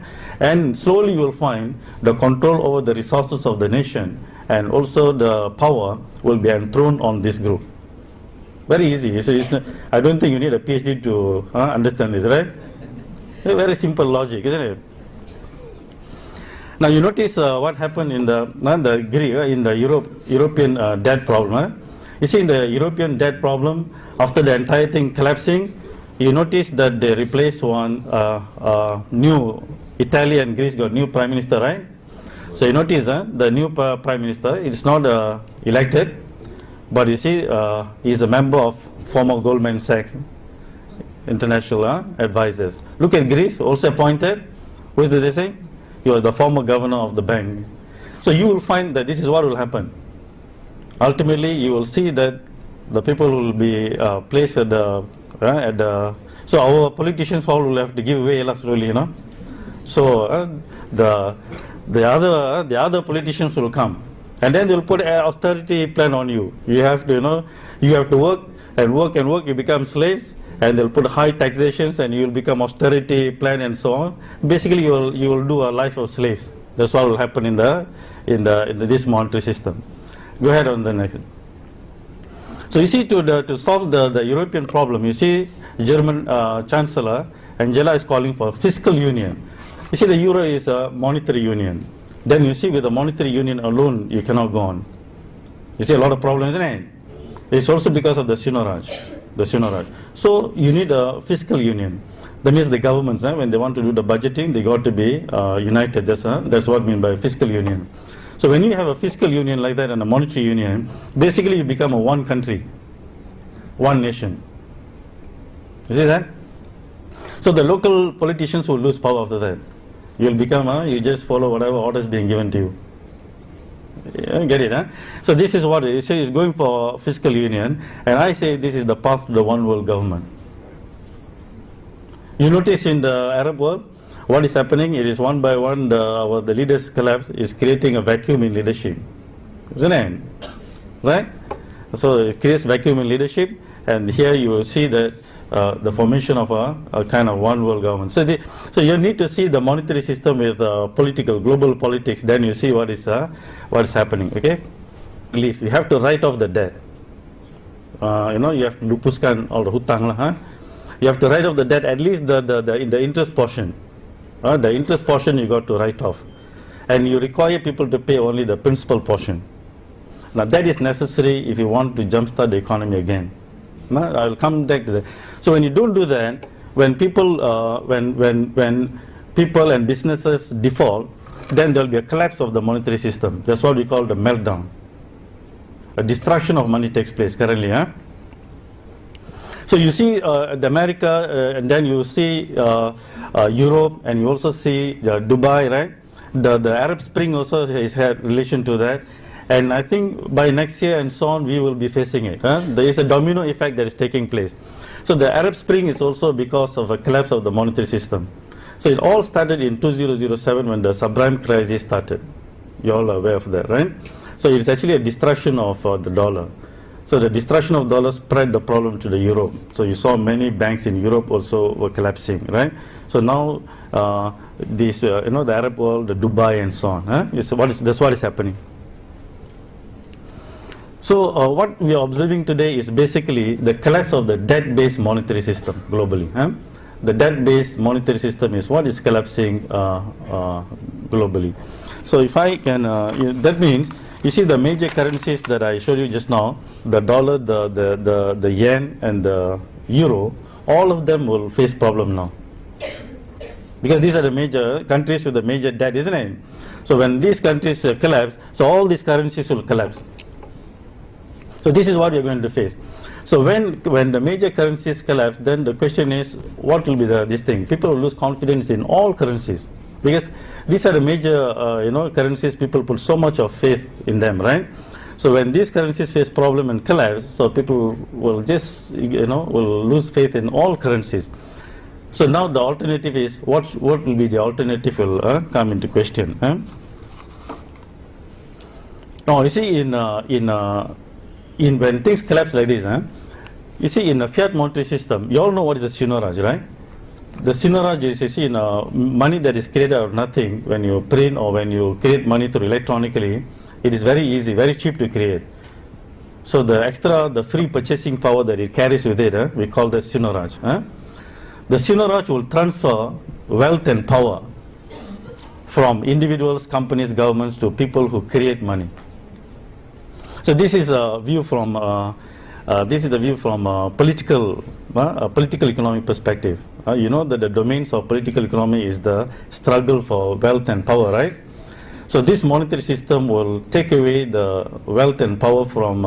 slowly you will find the control over the resources of the nation and also the power will be enthroned on this group. Very easy. I don't think you need a PhD to understand this, right? Very simple logic, isn't it? Now you notice what happened in the European debt problem. You see, in the European debt problem, after the entire thing collapsing, you notice that they replaced one new Italy and Greece got new prime minister, right? So you notice the new prime minister, it's not elected, but you see he's a member of former Goldman Sachs international advisors. Look at Greece, also appointed. Who is this thing? He was the former governor of the bank. So you will find that this is what will happen. Ultimately, you will see that the people will be placed at the so our politicians all will have to give away slowly, you know. So the other politicians will come, and then they'll put an austerity plan on you. You have to, you know, you have to work and work and work. You become slaves, and they'll put high taxations, and you will become austerity plan and so on. Basically, you will do a life of slaves. That's what will happen in this monetary system. Go ahead on the next. So you see, to solve the European problem, you see, German Chancellor Angela is calling for fiscal union. You see, the euro is a monetary union. Then you see, with the monetary union alone, you cannot go on. You see a lot of problems, isn't it? It's also because of the Sinoraj. So you need a fiscal union. That means the governments, when they want to do the budgeting, they got to be united. That's what I mean by fiscal union. So when you have a fiscal union like that and a monetary union, basically you become a one country, one nation. You see that? So the local politicians will lose power after that. You'll become, you just follow whatever orders being given to you. Get it, huh? So this is what it is going for fiscal union, and I say this is the path to the one world government. You notice in the Arab world, what is happening? It is one by one, the leaders' collapse is creating a vacuum in leadership. Isn't it? Right? So it creates vacuum in leadership, and here you will see that the formation of a kind of one world government. So you need to see the monetary system with global politics, then you see what is happening. Okay? Relief. You have to write off the debt. You have to lupuskan all the hutang lah. You have to write off the debt, at least the interest portion. The interest portion you got to write off, and you require people to pay only the principal portion. Now that is necessary if you want to jumpstart the economy again. I will come back to that. So when you don't do that, when people people and businesses default, then there will be a collapse of the monetary system. That's what we call the meltdown. A destruction of money takes place currently. So you see America, and then you see Europe, and you also see Dubai, right? The Arab Spring also has had relation to that. And I think by next year and so on, we will be facing it. There is a domino effect that is taking place. So the Arab Spring is also because of a collapse of the monetary system. So it all started in 2007 when the subprime crisis started. You all are aware of that, right? So it's actually a destruction of the dollar. So the destruction of dollar spread the problem to the Europe. So you saw many banks in Europe also were collapsing, right? So now the Arab world, the Dubai and so on, that's what is happening. So what we are observing today is basically the collapse of the debt-based monetary system globally. The debt-based monetary system is what is collapsing globally. So if I can, that means, you see the major currencies that I showed you just now, the dollar, the yen and the euro, all of them will face problem now. Because these are the major countries with the major debt, isn't it? So when these countries collapse, so all these currencies will collapse. So this is what we are going to face. So when the major currencies collapse, then the question is, what will be this thing? People will lose confidence in all currencies, because these are the major currencies. People put so much of faith in them, right? So when these currencies face problem and collapse, so people will just will lose faith in all currencies. So now the alternative is, what will be the alternative will come into question. Now you see when things collapse like this, you see in a fiat monetary system, you all know what is the Sinoraj, right? The Sinoraj is, you see, money that is created out of nothing. When you print or when you create money through electronically, it is very easy, very cheap to create. So the free purchasing power that it carries with it, we call the Sinoraj. The Sinoraj will transfer wealth and power from individuals, companies, governments to people who create money. So this is a view from political economic perspective. You know that the domains of political economy is the struggle for wealth and power, right? So this monetary system will take away the wealth and power from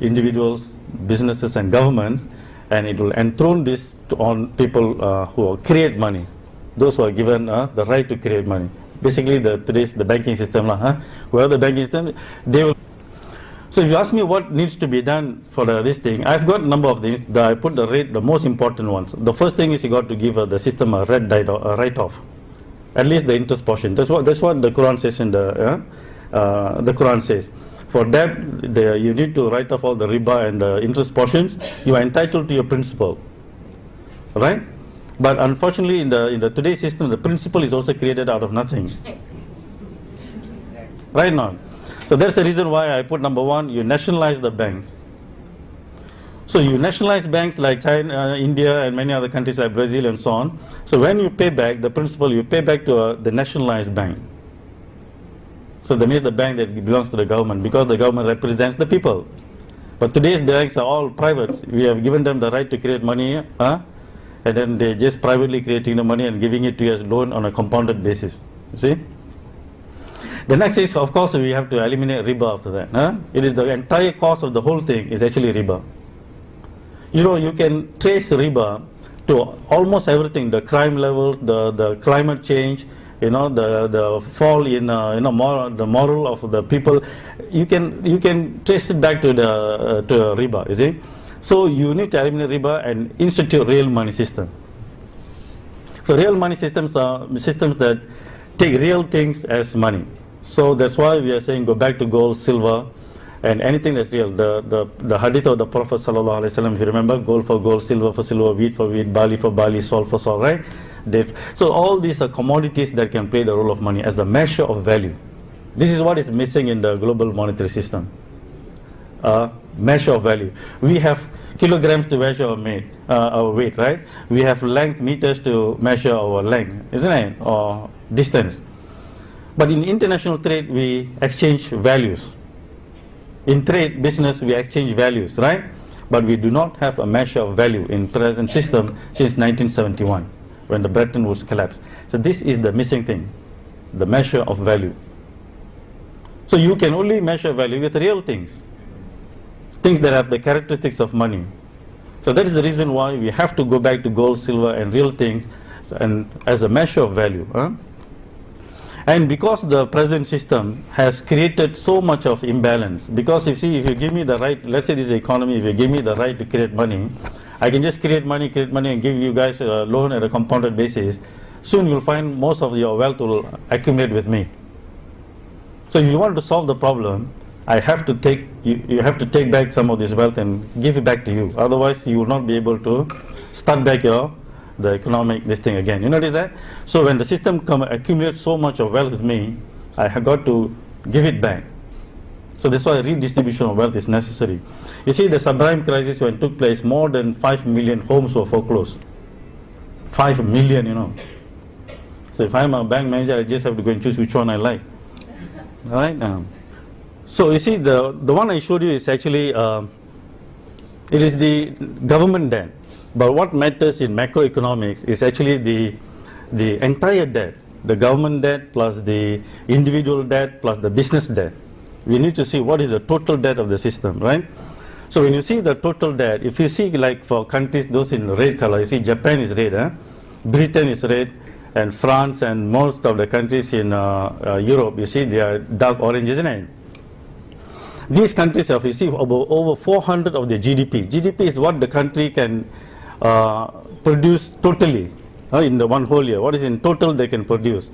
individuals, businesses and governments, and it will enthrone this on people who create money, those who are given the right to create money. Basically today's the banking system, who have the banking system, they will. So if you ask me what needs to be done for this thing, I've got a number of things. I put the most important ones. The first thing is you got to give the system a write-off, at least the interest portion. That's what the Quran says in the Quran says. For that, you need to write off all the riba and the interest portions. You are entitled to your principal, right? But unfortunately, in the today's system, the principal is also created out of nothing, right now. So that's the reason why I put number one, you nationalize the banks. So you nationalize banks like China, India, and many other countries like Brazil and so on. So when you pay back, the principal you pay back to the nationalized bank. So that means the bank that belongs to the government, because the government represents the people. But today's banks are all private. We have given them the right to create money, and then they're just privately creating the money and giving it to you as loan on a compounded basis. You see? The next is, of course, we have to eliminate riba after that. It is the entire cost of the whole thing is actually riba. You know, you can trace riba to almost everything, the crime levels, the climate change, you know, the fall in the moral of the people. You can trace it back to riba, you see. So you need to eliminate riba and institute real money system. So real money systems are systems that take real things as money. So that's why we are saying go back to gold, silver, and anything that's real. The hadith of the Prophet sallallahu alaihi wasallam, if you remember, gold for gold, silver for silver, wheat for wheat, barley for barley, salt for salt, right? So all these are commodities that can play the role of money as a measure of value. This is what is missing in the global monetary system. Measure of value. We have kilograms to measure our weight, right? We have length meters to measure our length, isn't it? Or distance. But in international trade, we exchange values. In trade, business, we exchange values, right? But we do not have a measure of value in present system since 1971, when the Bretton Woods collapsed. So this is the missing thing, the measure of value. So you can only measure value with real things, things that have the characteristics of money. So that is the reason why we have to go back to gold, silver, and real things, and as a measure of value. And because the present system has created so much of imbalance, because if you give me the right, let's say this is economy, if you give me the right to create money, I can just create money and give you guys a loan at a compounded basis. Soon you'll find most of your wealth will accumulate with me. So if you want to solve the problem, I have to take, you have to take back some of this wealth and give it back to you. Otherwise you will not be able to start back the economic this thing again. You notice that? So when the system accumulates so much of wealth with me, I have got to give it back. So that's why redistribution of wealth is necessary. You see, the subprime crisis when it took place, more than 5 million homes were foreclosed. 5 million, you know. So if I'm a bank manager, I just have to go and choose which one I like. All right? So you see, the one I showed you is actually, it is the government debt. But what matters in macroeconomics is actually the entire debt, the government debt plus the individual debt plus the business debt. We need to see what is the total debt of the system, right? So when you see the total debt, if you see like for countries, those in red color, you see Japan is red, Britain is red, and France and most of the countries in Europe, you see they are dark orange, isn't it? These countries have received over 400 of their GDP. GDP is what the country can produce totally in the one whole year. What is in total they can produce.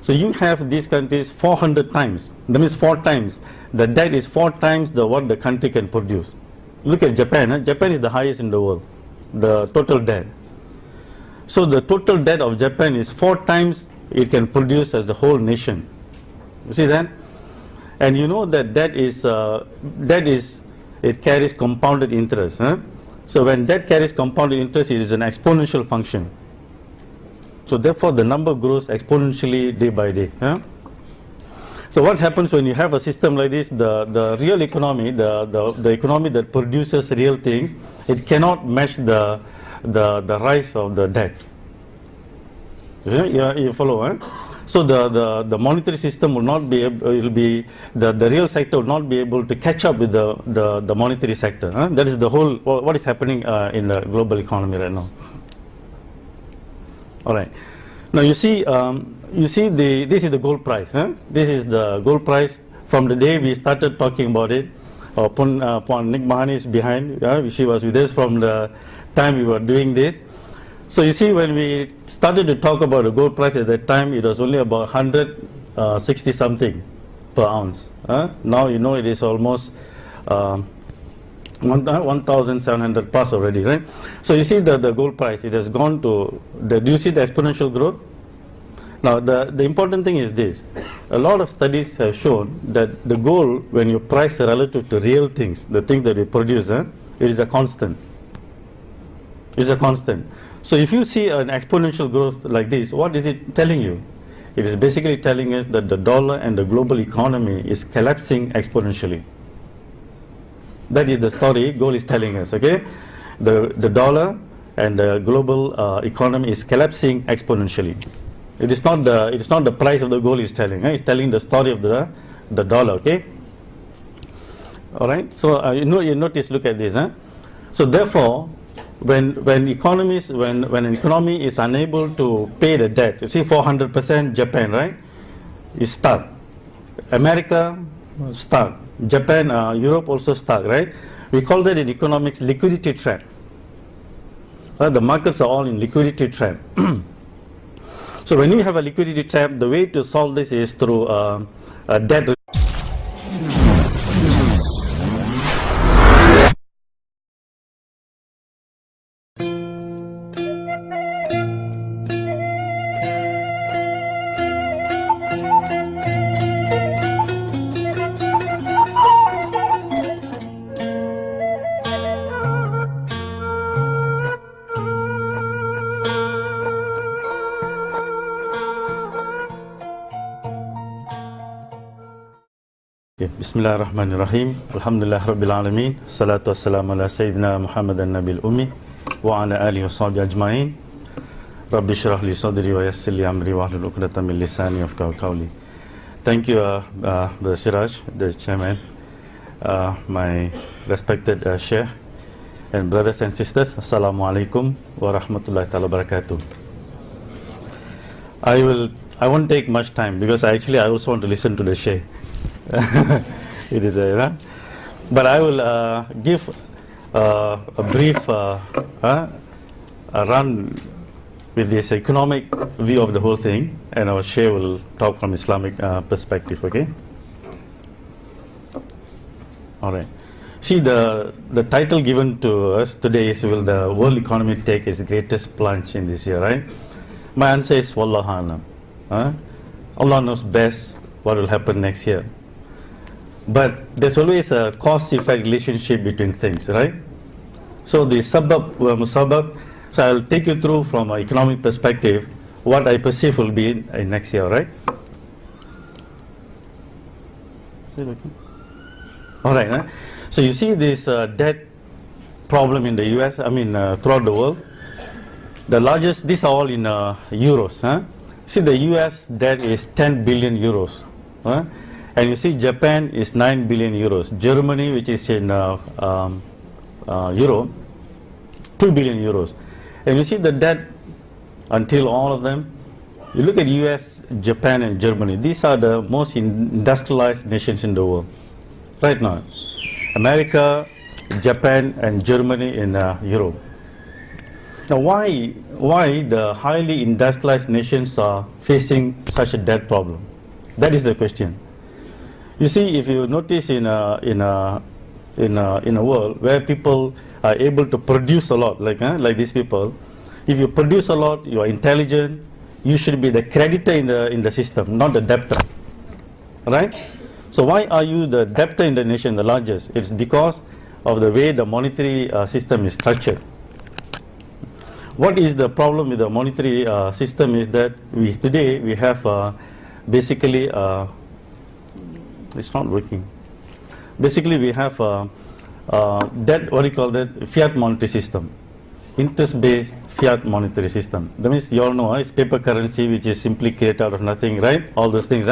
So you have these countries 400 times. That means 4 times. The debt is 4 times what the country can produce. Look at Japan. Japan is the highest in the world, the total debt. So the total debt of Japan is 4 times it can produce as a whole nation. You see that? And you know that it carries compounded interest. So when debt carries compounded interest, it is an exponential function. So therefore the number grows exponentially day by day. So what happens when you have a system like this, the real economy, the economy that produces real things, it cannot match the rise of the debt. You follow? So the monetary system will not be able, the real sector will not be able to catch up with the monetary sector. That is the whole, what is happening in the global economy right now. All right. Now you see this is the gold price. This is the gold price from the day we started talking about it. Upon Nick Mahani is behind. She was with us from the time we were doing this. So you see, when we started to talk about the gold price at that time, it was only about 160 something per ounce. Now you know it is almost 1,700 plus already, right? So you see the gold price, it has gone to, do you see the exponential growth? Now the important thing is this, a lot of studies have shown that the gold, when you price relative to real things, the things that we produce, It is a constant. It's a constant. So if you see an exponential growth like this, what is it telling you? It is basically telling us that the dollar and the global economy is collapsing exponentially. That is the story gold is telling us, okay? The dollar and the global economy is collapsing exponentially. It is not the price of the gold is telling. It's telling the story of the dollar, okay? All right. So you notice. Look at this. So therefore, when an economy is unable to pay the debt, you see 400%, Japan, right? Is stuck. America stuck. Japan, Europe also stuck, right? We call that in economics liquidity trap. The markets are all in liquidity trap. So when you have a liquidity trap, the way to solve this is through a debt. Bismillahirrahmanirrahim. Alhamdulillah Rabbil Alameen. Salatu wassalamu ala Sayyidina Muhammadan Nabil Ummi wa ala alihi wa sahbihi ajma'in. Rabbi shrah li sadri wa yassir li amri wa hlul 'uqdatam min lisani yafqahu qawli. Thank you, Brother Siraj, the chairman, my respected Sheikh, and brothers and sisters. Assalamu alaikum wa rahmatullahi ta'ala barakatuh. I won't take much time because I also want to listen to the Sheikh. It is but I will give a brief run with this economic view of the whole thing, and our Sheikh will talk from Islamic perspective. Okay. All right. See, the title given to us today is, will the world economy take its greatest plunge in this year, right? My answer is Wallahu A'lam. Allah knows best what will happen next year. But there's always a cause-effect relationship between things, right? So the sabab wa musabab, so I'll take you through from an economic perspective what I perceive will be in next year, right? All right. So you see this debt problem in the US, throughout the world. The largest, these are all in euros. See, the US debt is 10 billion euros. And you see Japan is 9 billion euros. Germany, which is in euro, 2 billion euros. And you see the debt until all of them. You look at US, Japan and Germany. These are the most industrialized nations in the world right now. America, Japan and Germany in Europe. Now why the highly industrialized nations are facing such a debt problem? That is the question. You see, if you notice in a world where people are able to produce a lot, like these people, if you produce a lot, you are intelligent, you should be the creditor in the system, not the debtor, right? So why are you the debtor in the nation, the largest? It's because of the way the monetary system is structured. What is the problem with the monetary system is that today we have basically it's not working. Basically, we have that, what do you call that, fiat monetary system, interest-based fiat monetary system. That means you all know it's paper currency, which is simply created out of nothing, right? All those things,